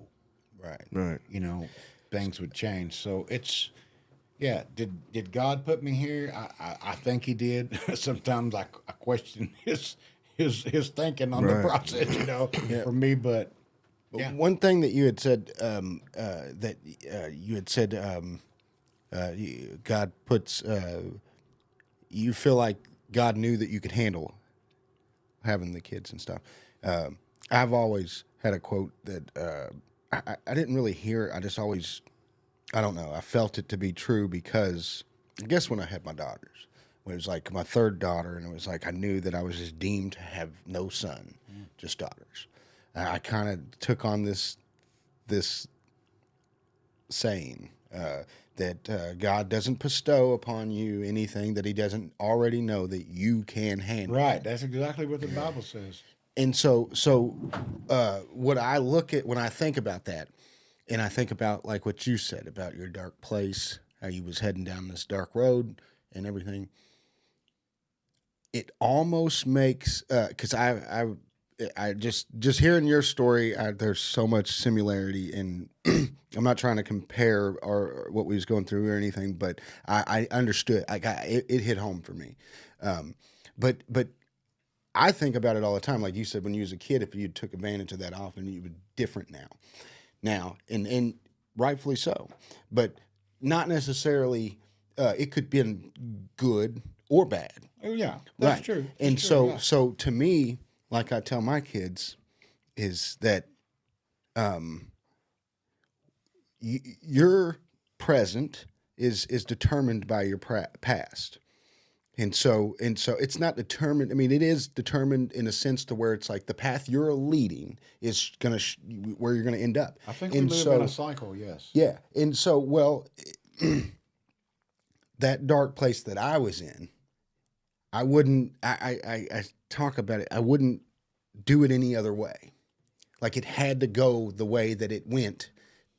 Right. you know, things would change. So it's, did God put me here? I think He did. Sometimes I question his thinking on the process, you know, for me. But one thing that you had said, God puts, you feel like God knew that you could handle having the kids and stuff. I've always had a quote that I didn't really hear. I just always, I don't know. I felt it to be true because I guess when I had my daughters, when it was like my third daughter, and it was like I knew that I was just deemed to have no son, just daughters. I kind of took on this saying that God doesn't bestow upon you anything that He doesn't already know that you can handle. right, that's exactly what the Bible says. And so what I look at when I think about that, and I think about like what you said about your dark place, how you was heading down this dark road and everything, it almost makes because I just hearing your story, there's so much similarity, and I'm not trying to compare or what we was going through or anything, but I understood. It hit home for me. But I think about it all the time. Like you said, when you was a kid, if you took advantage of that often, you would be different now, and rightfully so, but not necessarily. It could be good or bad. Oh yeah, that's Right. true. And That's true, so to me, like I tell my kids, is that your present is determined by your past. And so it's not determined. I mean, it is determined in a sense to where it's like the path you're leading is gonna where you're gonna end up. I think we and live so, in a cycle. Yes. yeah. And so, well, that dark place that I was in, I wouldn't. I talk about it. I wouldn't do it any other way. Like it had to go the way that it went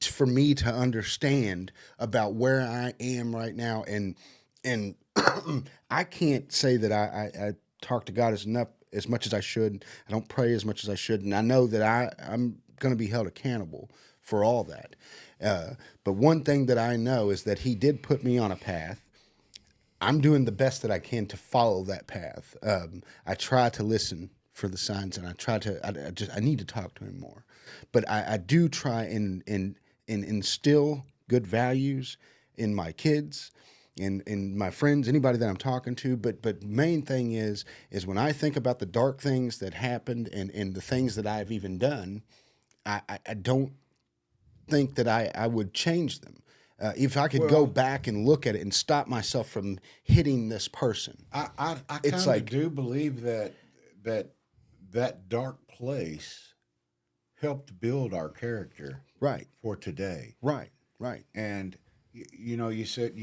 for me to understand about where I am right now, and I can't say that I talk to God as much as I should. I don't pray as much as I should, and I know that I'm going to be held accountable for all that. But one thing that I know is that He did put me on a path. I'm doing the best that I can to follow that path. I try to listen for the signs, and I need to talk to Him more. But I do try and instill good values in my kids, in my friends, anybody that I'm talking to. But main thing is when I think about the dark things that happened and the things that I've even done, I don't think that I would change them. If I could go back and look at it and stop myself from hitting this person. I kind of do believe that dark place helped build our character for today. Right. And you know, you said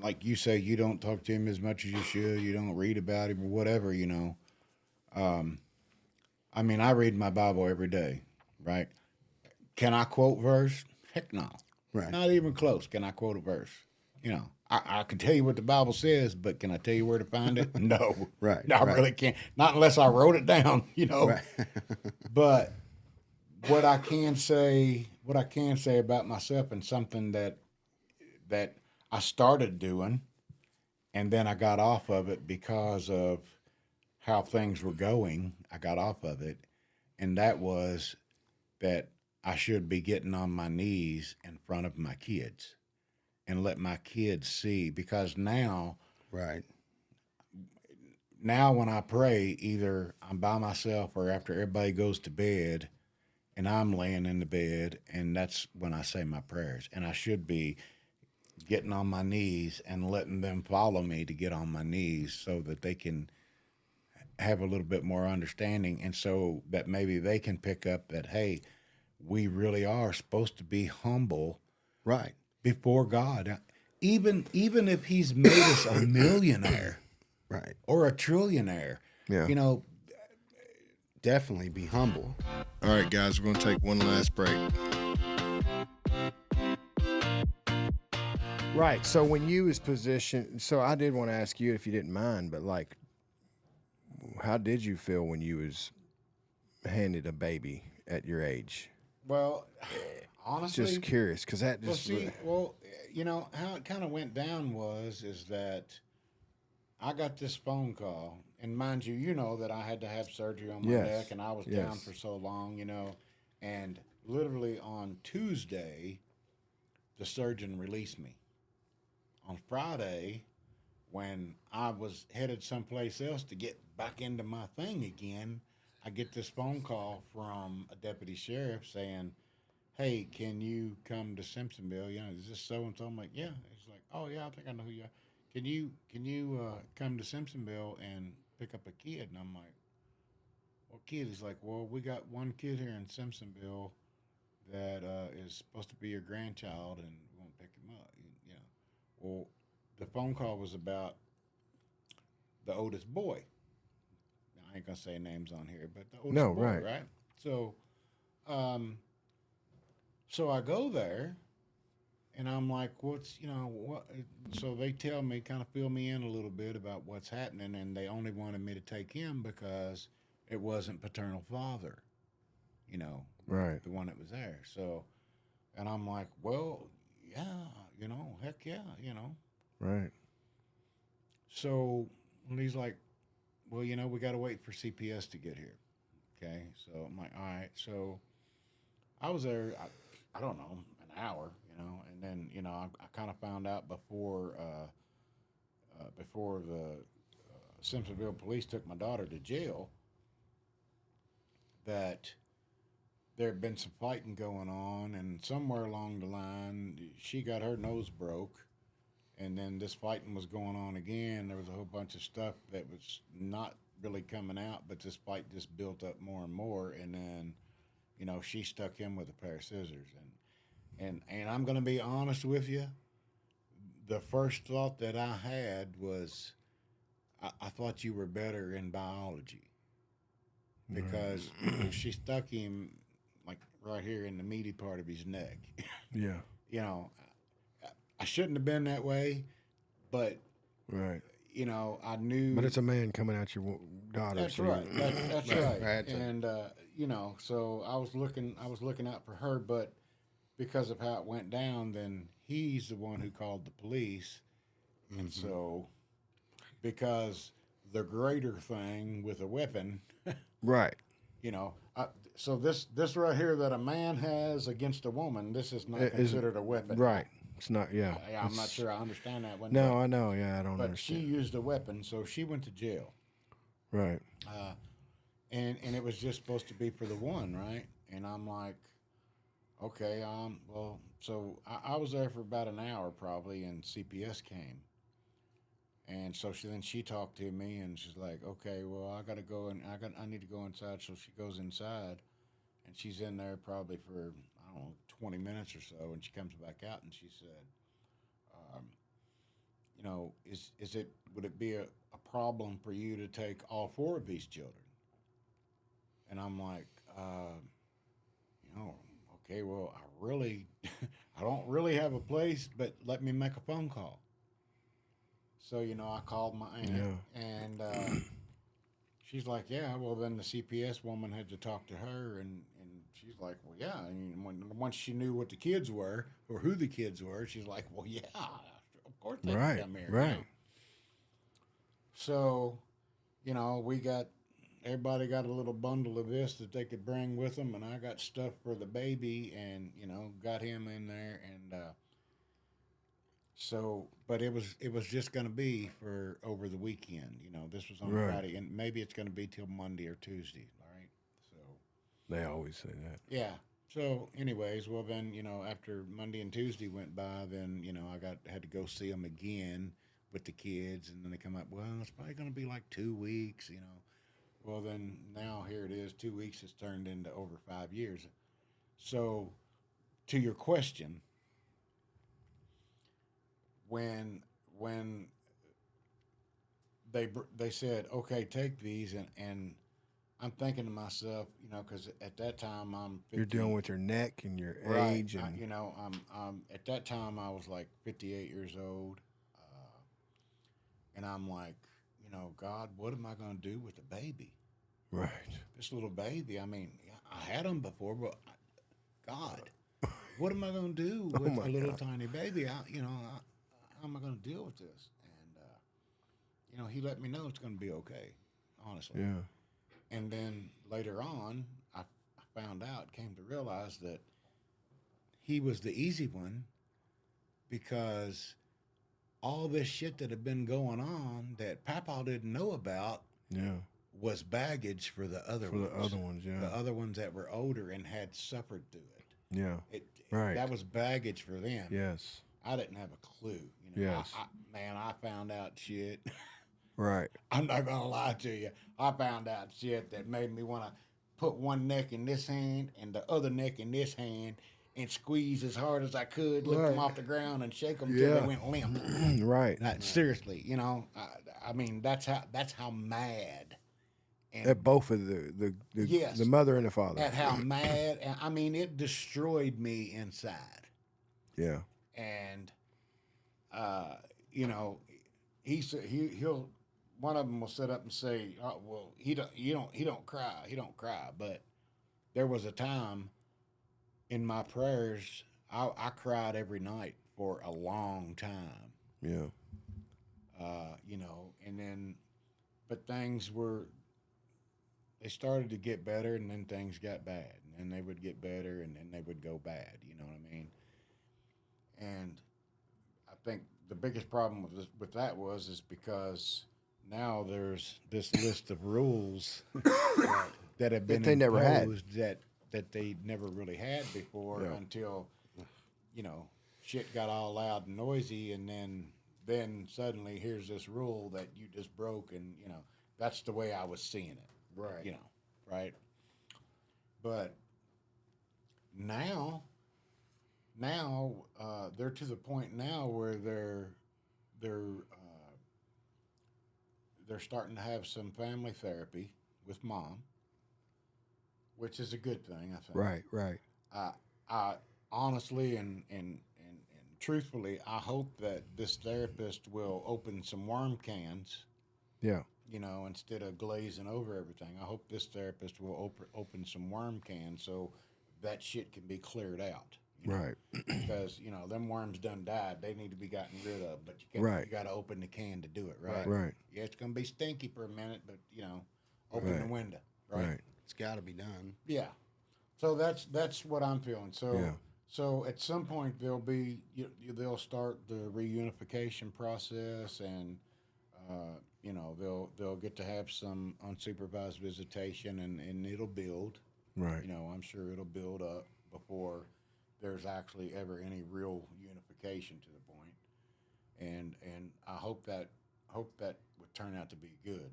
like you say, you don't talk to Him as much as you should. You don't read about Him or whatever, you know. I mean, I read my Bible every day, right? Can I quote verse? Heck no. Right. Not even close. Can I quote a verse? You know, I can tell you what the Bible says, but can I tell you where to find it? No. Right, I right. really can't. Not unless I wrote it down, Right. But what I can say about myself, and something that I started doing, and then I got off of it because of how things were going. I got off of it, and that was that I should be getting on my knees in front of my kids and let my kids see, because now Right. when I pray, either I'm by myself or after everybody goes to bed and I'm laying in the bed, and that's when I say my prayers. And I should be getting on my knees and letting them follow me to get on my knees so that they can have a little bit more understanding, and so that maybe they can pick up that, hey, we really are supposed to be humble Right. before God. Even if he's made us a millionaire Right. or a trillionaire, Yeah. Definitely be humble. All right, guys, we're going to take one last break. Right. So when you was positioned, so I did want to ask you if you didn't mind, but like, how did you feel when you was handed a baby at your age? Well, honestly, Just curious, because that just how it kind of went down is that I got this phone call, and mind you, that I had to have surgery on my Yes, neck, and I was down yes. for so long, and literally on Tuesday, the surgeon released me. On Friday, when I was headed someplace else to get back into my thing again, I get this phone call from a deputy sheriff saying, "Hey, can you come to Simpsonville? Is this so and so?" I'm like, "Yeah." He's like, "Oh yeah, I think I know who you are. Can you come to Simpsonville and pick up a kid?" And I'm like, "What kid?" He's like, "Well, we got one kid here in Simpsonville that is supposed to be your grandchild, and we want to pick him up." Well, the phone call was about the oldest boy. I ain't gonna say names on here, but the oldest boy, right? So, so I go there, and I'm like, "What's what?" So they tell me, kind of fill me in a little bit about what's happening, and they only wanted me to take him because it wasn't paternal father, Right. the one that was there. So, and I'm like, "Well, yeah, heck yeah, Right. So he's like, "Well, we got to wait for CPS to get here." Okay. So I'm like, "All right." So I was there, I don't know, an hour, and then, I kind of found out before the Simpsonville police took my daughter to jail that there had been some fighting going on, and somewhere along the line, she got her nose broke. And then this fighting was going on again. There was a whole bunch of stuff that was not really coming out, but this fight just built up more and more. And then, she stuck him with a pair of scissors. And I'm going to be honest with you. The first thought that I had was, I thought you were better in biology, because she stuck him like right here in the meaty part of his neck. Yeah. I shouldn't have been that way, but Right. I knew. But it's a man coming at your daughter. That's so right. That's right. Right. And so I was looking out for her, but because of how it went down, then he's the one who called the police, and so because the greater thing with a weapon, Right. so this right here that a man has against a woman, this is not considered a weapon. Right. It's not. Yeah. I'm not sure I understand that one. No, I know. Yeah, I don't But understand. she used a weapon, so she went to jail. Right. And it was just supposed to be for the one, right? And I'm like, okay, well, so I was there for about an hour probably, and CPS came. And so she talked to me, and she's like, okay, well, I got to go, and I need to go inside. So she goes inside, and she's in there probably for, I don't know, 20 minutes or so, and she comes back out, and she said, would it be a problem for you to take all 4 of these children? And I'm like, okay, well, I don't really have a place, but let me make a phone call. So, I called my aunt, and she's like, yeah, well, then the CPS woman had to talk to her, and she's like, well, yeah. And once she knew what the kids were, or who the kids were, she's like, well, yeah, of course they can come here. Right. So, everybody got a little bundle of this that they could bring with them, and I got stuff for the baby, and got him in there, and so, but it was just going to be for over the weekend. This was on Friday, and maybe it's going to be till Monday or Tuesday. All right, so They always say that. yeah. So, anyways, well then, after Monday and Tuesday went by, then I had to go see them again with the kids, and then they come up. Well, it's probably going to be like 2 weeks. Well, then now here it is. 2 weeks has turned into over 5 years. So, to your question, when they said, okay, take these, and I'm thinking to myself, because at that time I'm 50, You're dealing with your neck and your right, age, and I'm at that time I was like 58 years old, and I'm like, God, what am I going to do with the baby? right. This little baby. I mean, I had them before, but God, what am I going to do with a little tiny baby? How am I going to deal with this? And he let me know it's going to be okay, honestly. Yeah. And then later on, I found out, came to realize that he was the easy one, because all this shit that had been going on that Papa didn't know about was baggage for the other ones. For the other ones, yeah. The other ones that were older and had suffered through it. Yeah. Right. That was baggage for them. Yes. I didn't have a clue. Yes. I found out shit. Right. I'm not going to lie to you. I found out shit that made me want to put one neck in this hand and the other neck in this hand and squeeze as hard as I could, lift them off the ground and shake them till they went limp. Right. Seriously, I mean, that's how mad. And At both of the mother and the father. at how mad, and I mean, it destroyed me inside. Yeah. And, he'll one of them will sit up and say, "Oh, well, he don't cry." But there was a time in my prayers, I cried every night for a long time. Yeah. And then, but they started to get better, and then things got bad, and then they would get better, and then they would go bad. You know what I mean? And I think the biggest problem with that is because now there's this list of rules that have been they never had. imposed that they never really had before until shit got all loud and noisy, and then suddenly here's this rule that you just broke, and that's the way I was seeing it. Right. Right. But now they're to the point now where they're starting to have some family therapy with mom, which is a good thing, I think. Right. I honestly and truthfully, I hope that this therapist will open some worm cans. Yeah. Instead of glazing over everything. I hope this therapist will open some worm cans so that shit can be cleared out. Right. Because, them worms done died. They need to be gotten rid of. But you got to open the can to do it, right? Right. Yeah, it's going to be stinky for a minute, but, open the window, right? It's got to be done. Yeah. So that's what I'm feeling. So at some point they'll start the reunification process, and they'll get to have some unsupervised visitation, and it'll build. Right. I'm sure it'll build up before there's actually ever any real unification to the point. And I hope that would turn out to be good.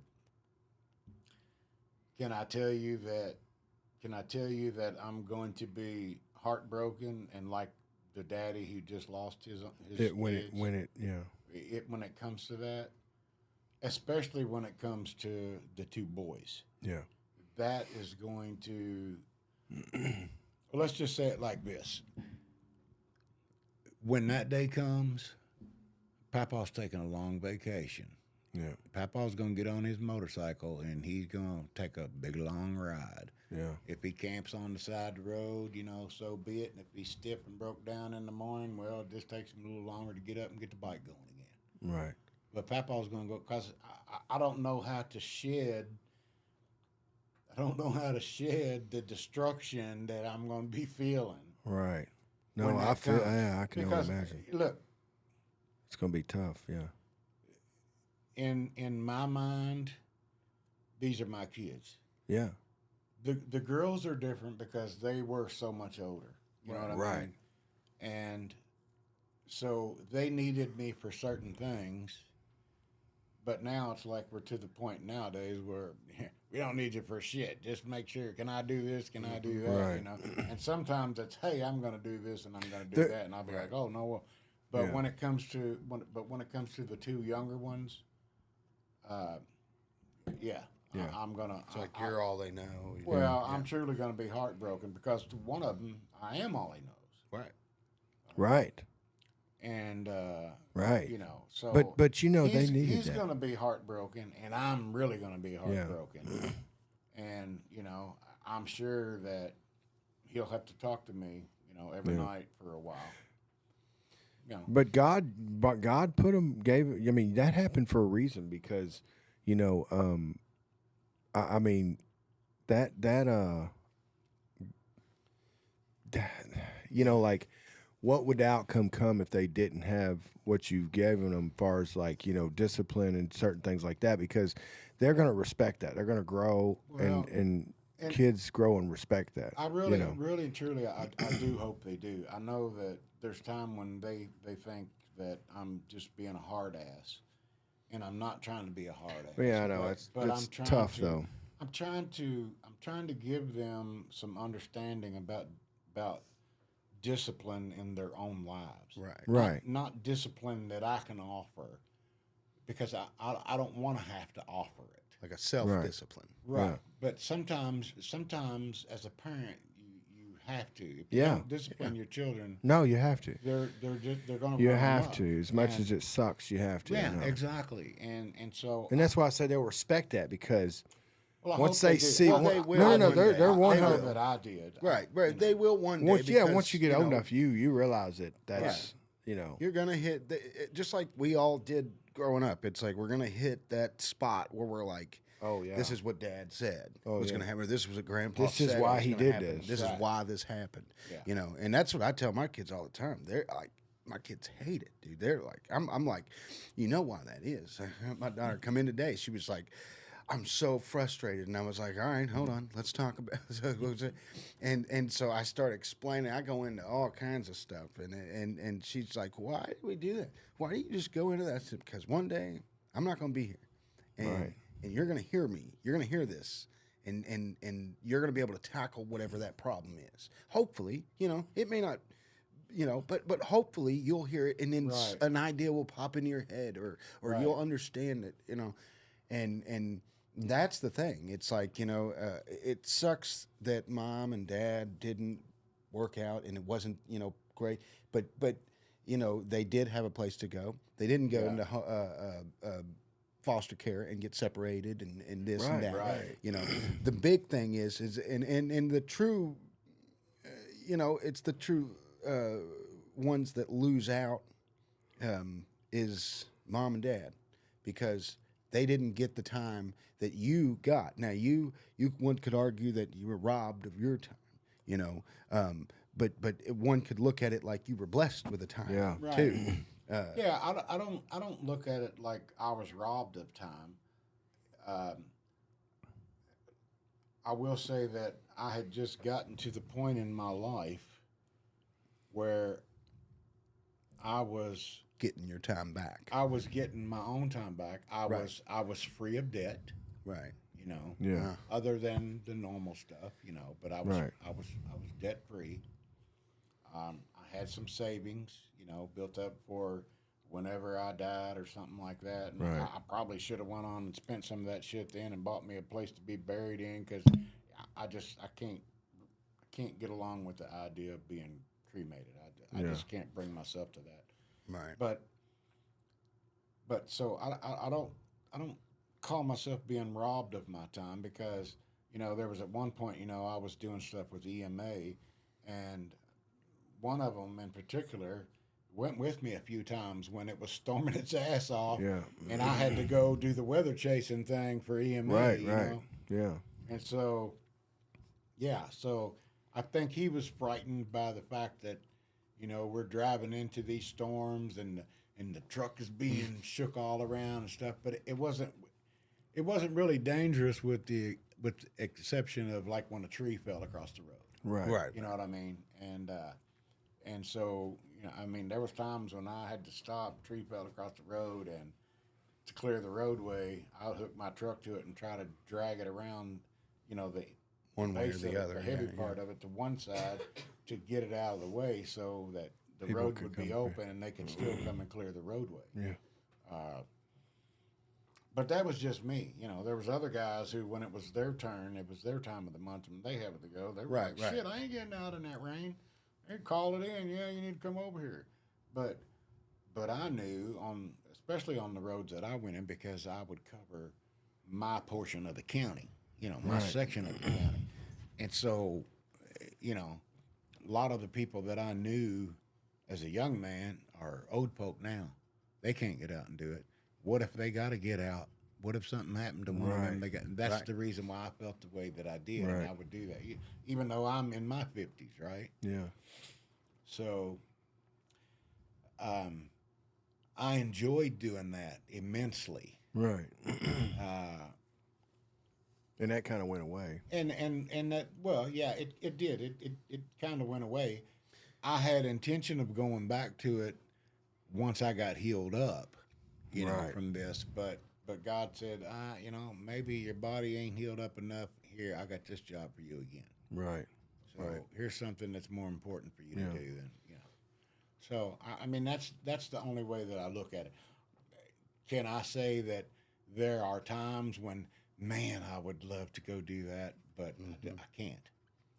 Can I tell you that I'm going to be heartbroken and like the daddy who just lost his When it comes to that, especially when it comes to the two boys. Yeah. That is going to well, let's just say it like this. When that day comes, Papa's taking a long vacation. Yeah. Papa's going to get on his motorcycle and he's going to take a big long ride. Yeah. If he camps on the side of the road, so be it. And if he's stiff and broke down in the morning, well, it just takes him a little longer to get up and get the bike going again. Right. But Papa's going to go because I don't know how to shed. I don't know how to shed the destruction that I'm going to be feeling. Right. No, when I that feel. comes. Yeah, I can only Because, imagine. Look, It's gonna be tough. Yeah. in my mind, these are my kids. Yeah. The girls are different because they were so much older. You know what I mean? Right. And so they needed me for certain things. But now it's like we're to the point nowadays where we don't need you for shit. Just make sure, can I do this? Can I do that? Right. And sometimes it's, hey, I'm going to do this and I'm going to do that, and I'll be like, oh no, well. But Yeah. when it comes to when it comes to the two younger ones, Yeah. I'm gonna. It's like you're all they know. Well, I'm truly going to be heartbroken because to one of them, I am all he knows. Right. Right. And Right. So But they needed he's that. going to be heartbroken, and I'm really going to be heartbroken. And I'm sure that he'll have to talk to me, every night for a while. But God put him, that happened for a reason because, I mean, that like, what would the outcome come if they didn't have what you've given them, as far as like, discipline and certain things like that? Because they're going to respect that. They're going to grow, and kids grow and respect that. I really, really and truly, I do hope they do. I know that there's time when they think that I'm just being a hard ass, and I'm not trying to be a hard ass. Yeah, I know. It's tough though. I'm trying to give them some understanding about discipline in their own lives. Right. Right. Not discipline that I can offer, because I don't want to have to offer it. Like a self-discipline. Right. Yeah. But sometimes as a parent, you have to. If Yeah. you don't discipline your children, No, you have to. they're going to. You have to. As much as it sucks, you have to. Yeah, exactly. And so. And that's why I said they'll respect that, because Well, I once hope they do. see, Well, they will no, one they're day. they're They one I know hundred. that I did. Right. They will one day. Once because, you get old enough, you realize that that's Right. You're gonna hit just like we all did growing up. It's like we're gonna hit that spot where we're like, Oh, yeah. this is what Dad said Oh, was yeah. gonna happen. This was what Grandpa This is said why was he gonna did happen. this. This Right. is why this happened. Yeah. And that's what I tell my kids all the time. They're like, my kids hate it, dude. They're like, I'm like, you know why that is. My daughter come in today. She was like, I'm so frustrated, and I was like, all right, hold on, let's talk about it. And so I start explaining. I go into all kinds of stuff, and she's like, why do we do that? Why do you just go into that? I said, because one day I'm not going to be here, and you're going to hear me. You're going to hear this, and you're going to be able to tackle whatever that problem is. Hopefully, it may not. But hopefully you'll hear it, and then an idea will pop into your head, or you'll understand it, and that's the thing. It's like, it sucks that Mom and Dad didn't work out, and it wasn't, great, but they did have a place to go. They didn't go into foster care and get separated and this and that. Right. The big thing is and the true, it's the true ones that lose out is Mom and Dad, because they didn't get the time that you got. Now one could argue that you were robbed of your time, but one could look at it like you were blessed with the time too. I don't look at it like I was robbed of time. I will say that I had just gotten to the point in my life where I was getting your time back. I was getting my own time back. I was free of debt. Right. Yeah. Other than the normal stuff, but I was Right. I was debt free. I had some savings, built up for whenever I died or something like that. And Right. I probably should have went on and spent some of that shit then and bought me a place to be buried in, because I can't get along with the idea of being cremated. I just can't bring myself to that. Right. But but so I don't call myself being robbed of my time because, there was at one point, I was doing stuff with EMA, and one of them in particular went with me a few times when it was storming its ass off, Yeah. and I had to go do the weather chasing thing for EMA, Right. you know? Yeah. And so, so I think he was frightened by the fact that, we're driving into these storms and the truck is being shook all around and stuff, but it wasn't really dangerous with the exception of like when a tree fell across the road. Right. You know what I mean? And so, there was times when I had to stop, tree fell across the road, and to clear the roadway, I would hook my truck to it and try to drag it around, the One way or base the of it, other, the heavy yeah, part of it to one side to get it out of the way so that the People road could would be come open and they could still come and clear the roadway. Yeah. But that was just me. There was other guys who, when it was their turn, it was their time of the month, and they had to go. They were Right, like, shit, I ain't getting out in that rain. They call it in. Yeah, you need to come over here. But I knew, especially on the roads that I went in, because I would cover my portion of the county, my section of the county. And so, a lot of the people that I knew as a young man are old folk now. They can't get out and do it. What if they got to get out? What if something happened to one of them? That's the reason why I felt the way that I did, and I would do that, even though I'm in my 50s, right? Yeah. So, I enjoyed doing that immensely. Right. And that kind of went away. And that, well, yeah, it did. It kind of went away. I had intention of going back to it once I got healed up, from this. But God said, maybe your body ain't healed up enough. Here, I got this job for you again. Right. So here's something that's more important for you to do than, So, that's the only way that I look at it. Can I say that there are times when, man, I would love to go do that, but I can't.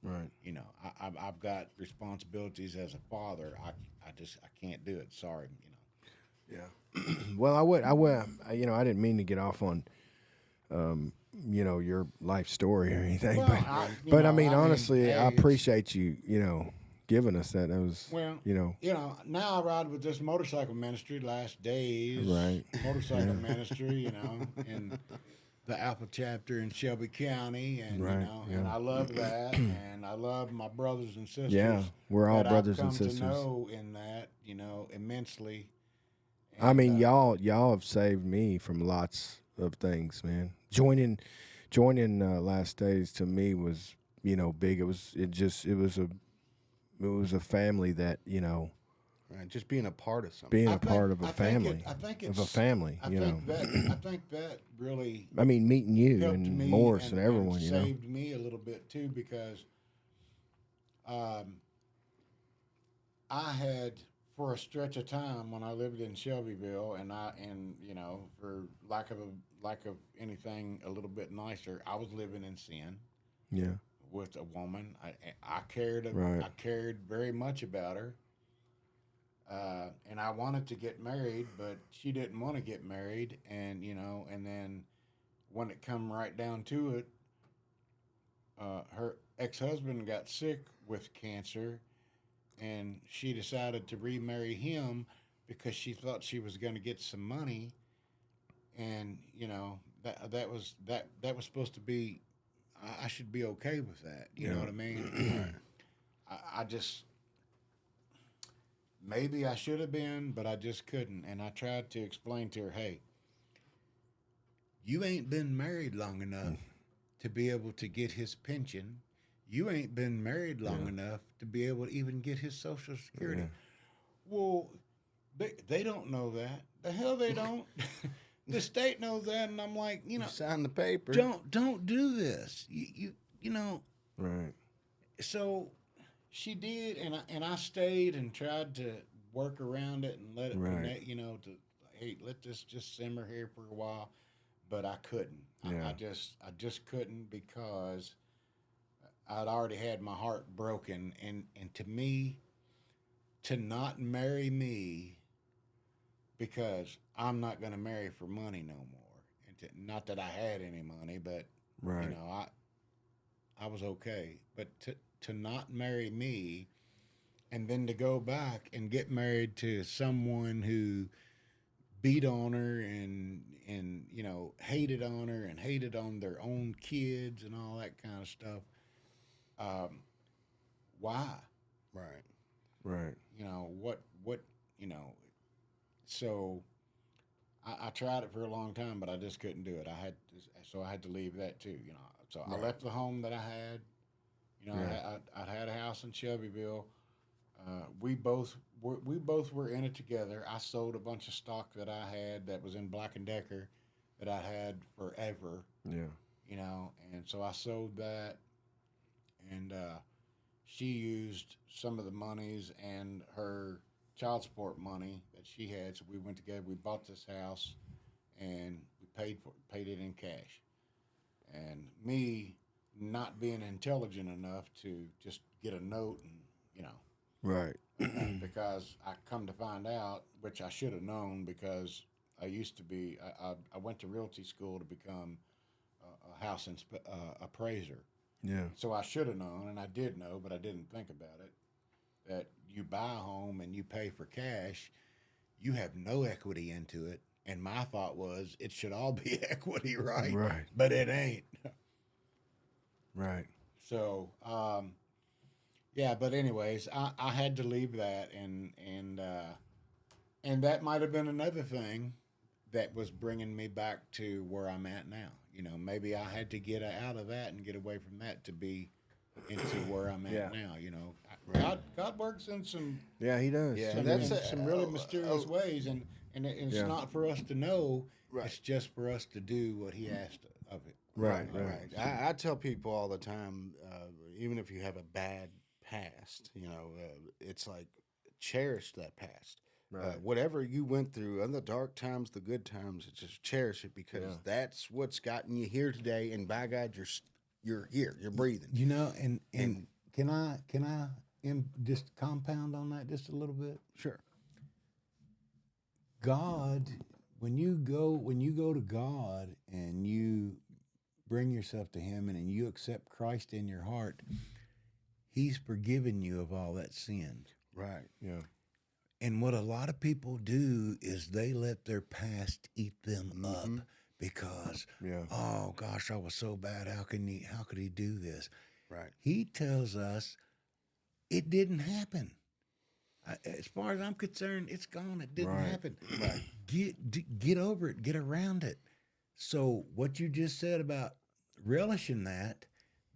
Right. I've got responsibilities as a father. I can't do it. Sorry, Yeah. Well, I didn't mean to get off on, your life story or anything, Well, honestly, I hey, appreciate you, giving us that. That was, now I ride with this motorcycle ministry, Last Days, Right. Motorcycle ministry, in the Alpha chapter in Shelby County, and and I love that, and I love my brothers and sisters. Yeah, we're all that brothers I've and come sisters. to know in that, immensely. And, y'all have saved me from lots of things, man. Joining Last Days to me was, big. It was a family that, Right, just being a part of something. being I a think- part of a I think family, I think of it's a family, I think that really I mean, meeting you helped and me Morris and everyone, and saved me a little bit too, because I had, for a stretch of time when I lived in Shelbyville, and for lack of anything a little bit nicer, I was living in sin Yeah. with a woman. I cared Right. I cared very much about her. And I wanted to get married, but she didn't want to get married. And, and then when it come right down to it, her ex-husband got sick with cancer, and she decided to remarry him because she thought she was going to get some money. And, that was supposed to be, I should be okay with that. You know what I mean? I just, maybe I should have been, but I just couldn't. And I tried to explain to her, hey, you ain't been married long enough to be able to get his pension. You ain't been married long enough to be able to even get his Social Security. Well, they don't know that. The hell they don't. The state knows that, and I'm like, You sign the paper. don't do this. You Right. So she did, and I stayed and tried to work around it and let it, Right. hey, let this just simmer here for a while, but I couldn't. Yeah. I just couldn't, because I'd already had my heart broken, and to me, to not marry me because I'm not going to marry for money no more. Not that I had any money, but Right. you know, I was okay. But to not marry me, and then to go back and get married to someone who beat on her and you know, hated on her and hated on their own kids and all that kind of stuff. Why? Right. Right. You know, what you know, so I tried it for a long time, but I just couldn't do it. So I had to leave that too, you know. So I left the home that I had. You know, I had a house in Shelbyville. We both were in it together. I sold a bunch of stock that I had that was in Black & Decker that I had forever. Yeah. You know, and so I sold that, and she used some of the monies and her child support money that she had. So we went together. We bought this house, and we paid it in cash. And me not being intelligent enough to just get a note and, you know, Right. because I come to find out, which I should have known, because I used to be, I went to realty school to become a house appraiser. Yeah. So I should have known, and I did know, but I didn't think about it, that you buy a home and you pay for cash, you have no equity into it. And my thought was it should all be equity, right? Right. But it ain't. Right. So, yeah, but anyways, I had to leave that, and that might have been another thing that was bringing me back to where I'm at now. You know, maybe I had to get out of that and get away from that to be into where I'm at now. You know, God works in some He does. some really mysterious ways, and it's not for us to know. Right. It's just for us to do what He asked of it. Right. I tell people all the time, even if you have a bad past, you know, it's like cherish that past. Right. Whatever you went through, and the dark times, the good times, just cherish it, because that's what's gotten you here today. And by God, you're here, you're breathing. You know, and can I just compound on that just a little bit? Sure. God, when you go to God and you bring yourself to Him and you accept Christ in your heart, He's forgiven you of all that sin. Right. Yeah. And what a lot of people do is they let their past eat them up because, oh gosh, I was so bad. How could he do this? Right. He tells us it didn't happen. As far as I'm concerned, it's gone. It didn't happen. Right. Get over it. Get around it. So what you just said about relishing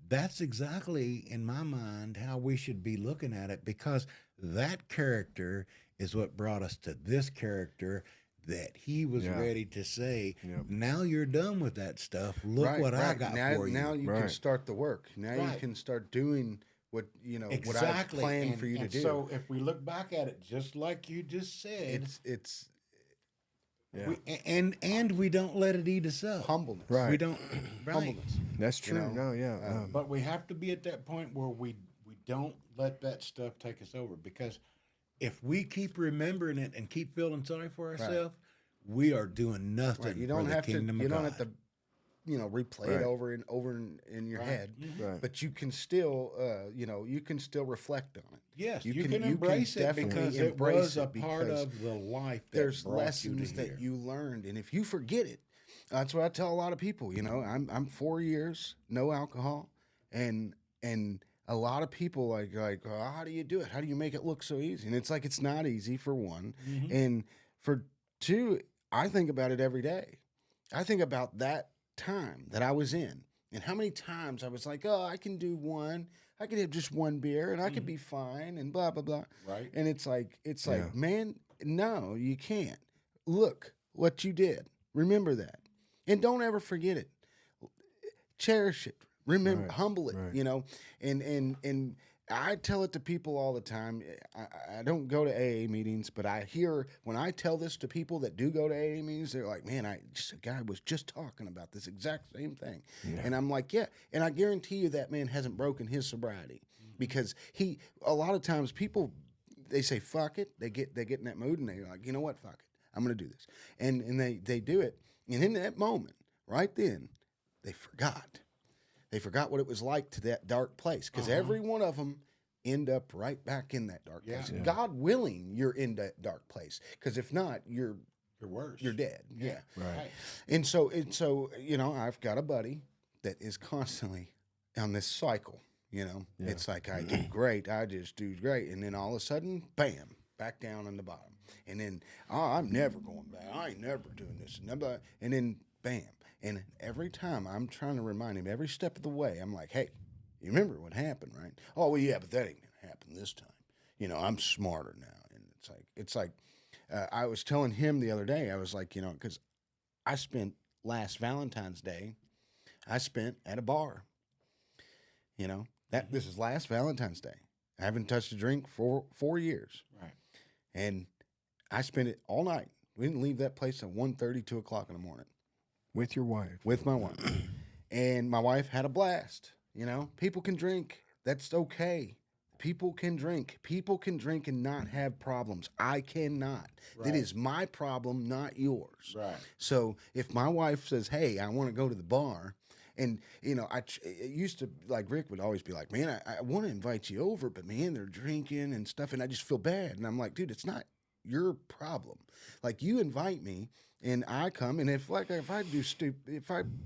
that's exactly, in my mind, how we should be looking at it, because that character is what brought us to this character that He was ready to say, now you're done with that stuff. Look what I got for you. Now you can start the work. Now you can start doing what, you know, what I planned for you to do. So if we look back at it, just like you just said, it's and we don't let it eat us up. humbleness. Right. We don't. Right. Humbleness. That's true. You know, No, But we have to be at that point where we don't let that stuff take us over, because if we keep remembering it and keep feeling sorry for ourselves, we are doing nothing. Right. You don't for the have to. kingdom You of don't God. have to, you know, replay it over and over in your head. Right. But you can still, you know, you can still reflect on it. Yes, you can embrace it, definitely because it embrace was a it, part because of the life. That there's brought lessons you to that here. you learned, and if you forget it, that's what I tell a lot of people. You know, I'm 4 years no alcohol, and a lot of people like oh, how do you do it? How do you make it look so easy? And it's like, it's not easy, for one, and for two, I think about it every day. I think about that time that I was in, and how many times I was like, oh, I can do one. I could have just one beer and I could be fine, and blah, blah, blah. Right. And it's like, man, no, you can't. Look what you did. Remember that. And don't ever forget it. Cherish it. Remember, humble it, you know, and I tell it to people all the time. I don't go to AA meetings, but I hear when I tell this to people that do go to AA meetings, they're like, man, a guy was just talking about this exact same thing. And I'm like, yeah. And I guarantee you that man hasn't broken his sobriety, because a lot of times people, they say, fuck it. They get in that mood and they're like, you know what? Fuck it. I'm going to do this. And they do it. And in that moment, right then, they forgot. They forgot what it was like to that dark place, because every one of them end up right back in that dark place. God willing, you're in that dark place, because if not, you're worse. You're dead. Yeah. Right. And so, I've got a buddy that is constantly on this cycle. It's like I do great, I just do great, and then all of a sudden, bam, back down on the bottom, and then I'm never going back. I ain't never doing this, and then bam, and every time I'm trying to remind him, every step of the way, I'm like, hey, you remember what happened, right? Oh well, yeah, but that ain't gonna happen this time. I'm smarter now, and it's like. I was telling him the other day, I was like, because I spent last Valentine's Day, I spent at a bar. This is last Valentine's Day. I haven't touched a drink for 4 years. Right. And I spent it all night. We didn't leave that place at 1:30, 2 o'clock in the morning. With your wife. With my wife. And my wife had a blast. People can drink. That's okay. People can drink. People can drink and not have problems. I cannot. Right. That is my problem, not yours. Right. So if my wife says, hey, I want to go to the bar, and, it used to, like, Rick would always be like, man, I want to invite you over, but, man, they're drinking and stuff, and I just feel bad. And I'm like, dude, it's not your problem. Like, you invite me, and I come, and if I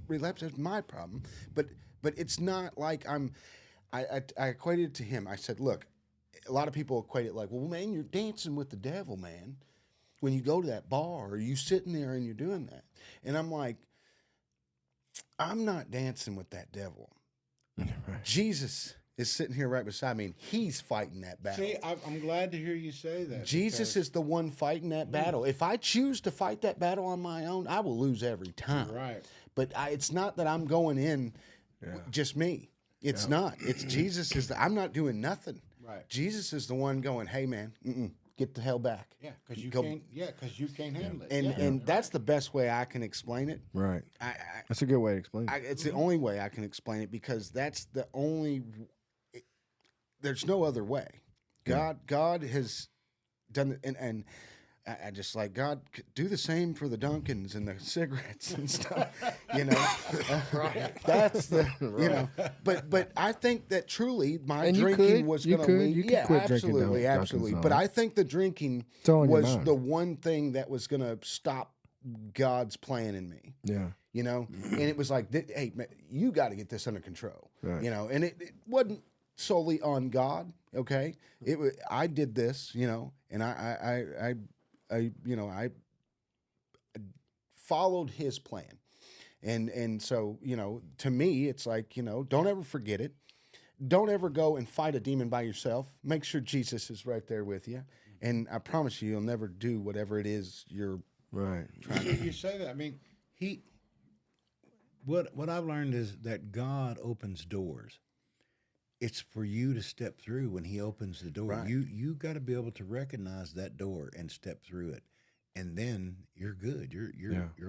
relapse, it's my problem. But it's not like I equated it to him. I said, look, a lot of people equate it like, well, man, you're dancing with the devil, man, when you go to that bar, or you sitting there and you're doing that. And I'm like, I'm not dancing with that devil. Jesus is sitting here right beside me, and he's fighting that battle. See, I'm glad to hear you say that. Jesus is the one fighting that battle. If I choose to fight that battle on my own, I will lose every time. Right. But it's not that I'm going in just me. It's not. It's Jesus I'm not doing nothing. Right. Jesus is the one going, hey, man, get the hell back. Yeah, because you can't. Yeah, because you can't handle it. And that's the best way I can explain it. Right. That's a good way to explain it. It's the only way I can explain it, because that's the only. There's no other way. God has done it, and I just like, God, do the same for the Dunkins and the cigarettes and stuff, Right. That's the, But I think that truly my drinking was going to lead. Yeah, absolutely. But I think the drinking was the one thing that was going to stop God's plan in me. Yeah. And it was like, hey, man, you got to get this under control. Right. And it wasn't solely on God. Okay. I did this, and I followed his plan. And so, to me, it's like, don't ever forget it. Don't ever go and fight a demon by yourself. Make sure Jesus is right there with you. And I promise you'll never do whatever it is you're right. trying to do. You say that. I mean, what I've learned is that God opens doors. It's for you to step through when he opens the door. Right. You got to be able to recognize that door and step through it, and then you're good. You're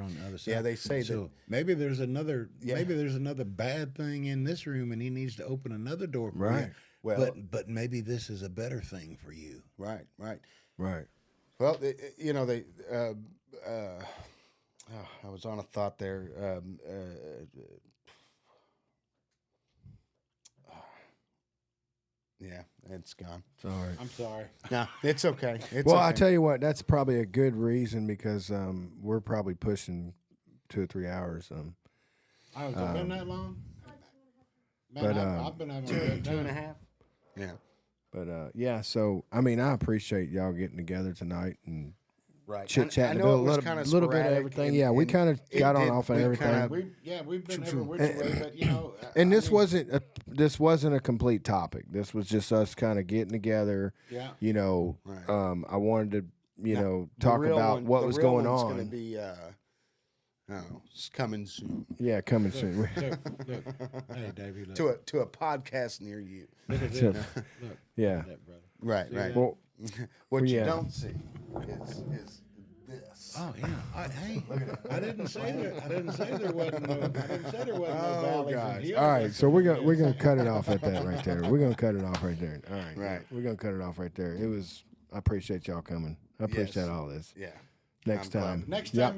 on the other side. Yeah, they say so that. Maybe there's another bad thing in this room, and he needs to open another door. For right. You. Well, but maybe this is a better thing for you. Right. I Well, was on a thought there. Yeah, it's gone. Sorry. I'm sorry. No, it's okay. I tell you what, that's probably a good reason, because we're probably pushing 2 or 3 hours. Has it been that long? Man, but I've been having a good 2.5. Yeah. But so I mean, I appreciate y'all getting together tonight and chit chatting a little bit of everything. We kind of got on off of everything. We've been every which way, but and this wasn't a complete topic. This was just us kind of getting together. Yeah. I wanted to talk about what was going on. It's going to be it's coming soon. Yeah, coming soon. Look. Hey, Davey, look. To a podcast near you. Look at this. Look. Yeah. That, brother. Right. Well, what you don't see is this. Oh yeah. I didn't say there. I didn't say there wasn't no. No valleys and hills. All right, so we're gonna cut it off at that right there. We're gonna cut it off right there. All right. Right. We're gonna cut it off right there. I appreciate y'all coming. I appreciate all this. Yeah. next time. Next time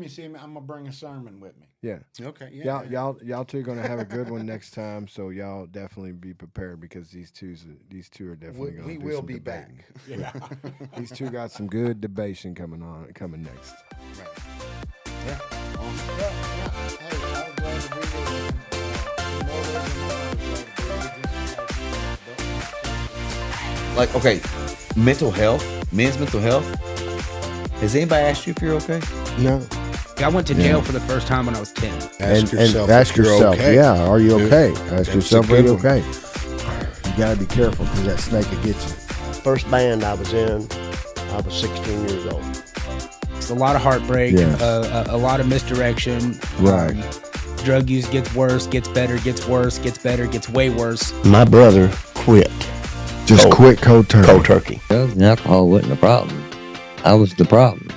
you see me, I'm gonna bring a sermon with me. Yeah. Okay. Yeah. Y'all two are gonna have a good one next time. So y'all definitely be prepared because these two are definitely gonna. We do will some be debating. back. Yeah. These two got some good debating coming next. Yeah. Hey, I was glad to be here. Like, okay, men's mental health. Has anybody asked you if you're okay? No. I went to jail for the first time when I was 10. And ask yourself, okay. yeah, are you okay? Ask That's yourself, a are good you one. okay? You gotta be careful because that snake will get you. First band I was in, I was 16 years old. It's a lot of heartbreak, Yes. a lot of misdirection. Right. Drug use gets worse, gets better, gets worse, gets better, gets way worse. My brother quit Just quit cold turkey. cold turkey. Drugs and alcohol wasn't a problem. I was the problem.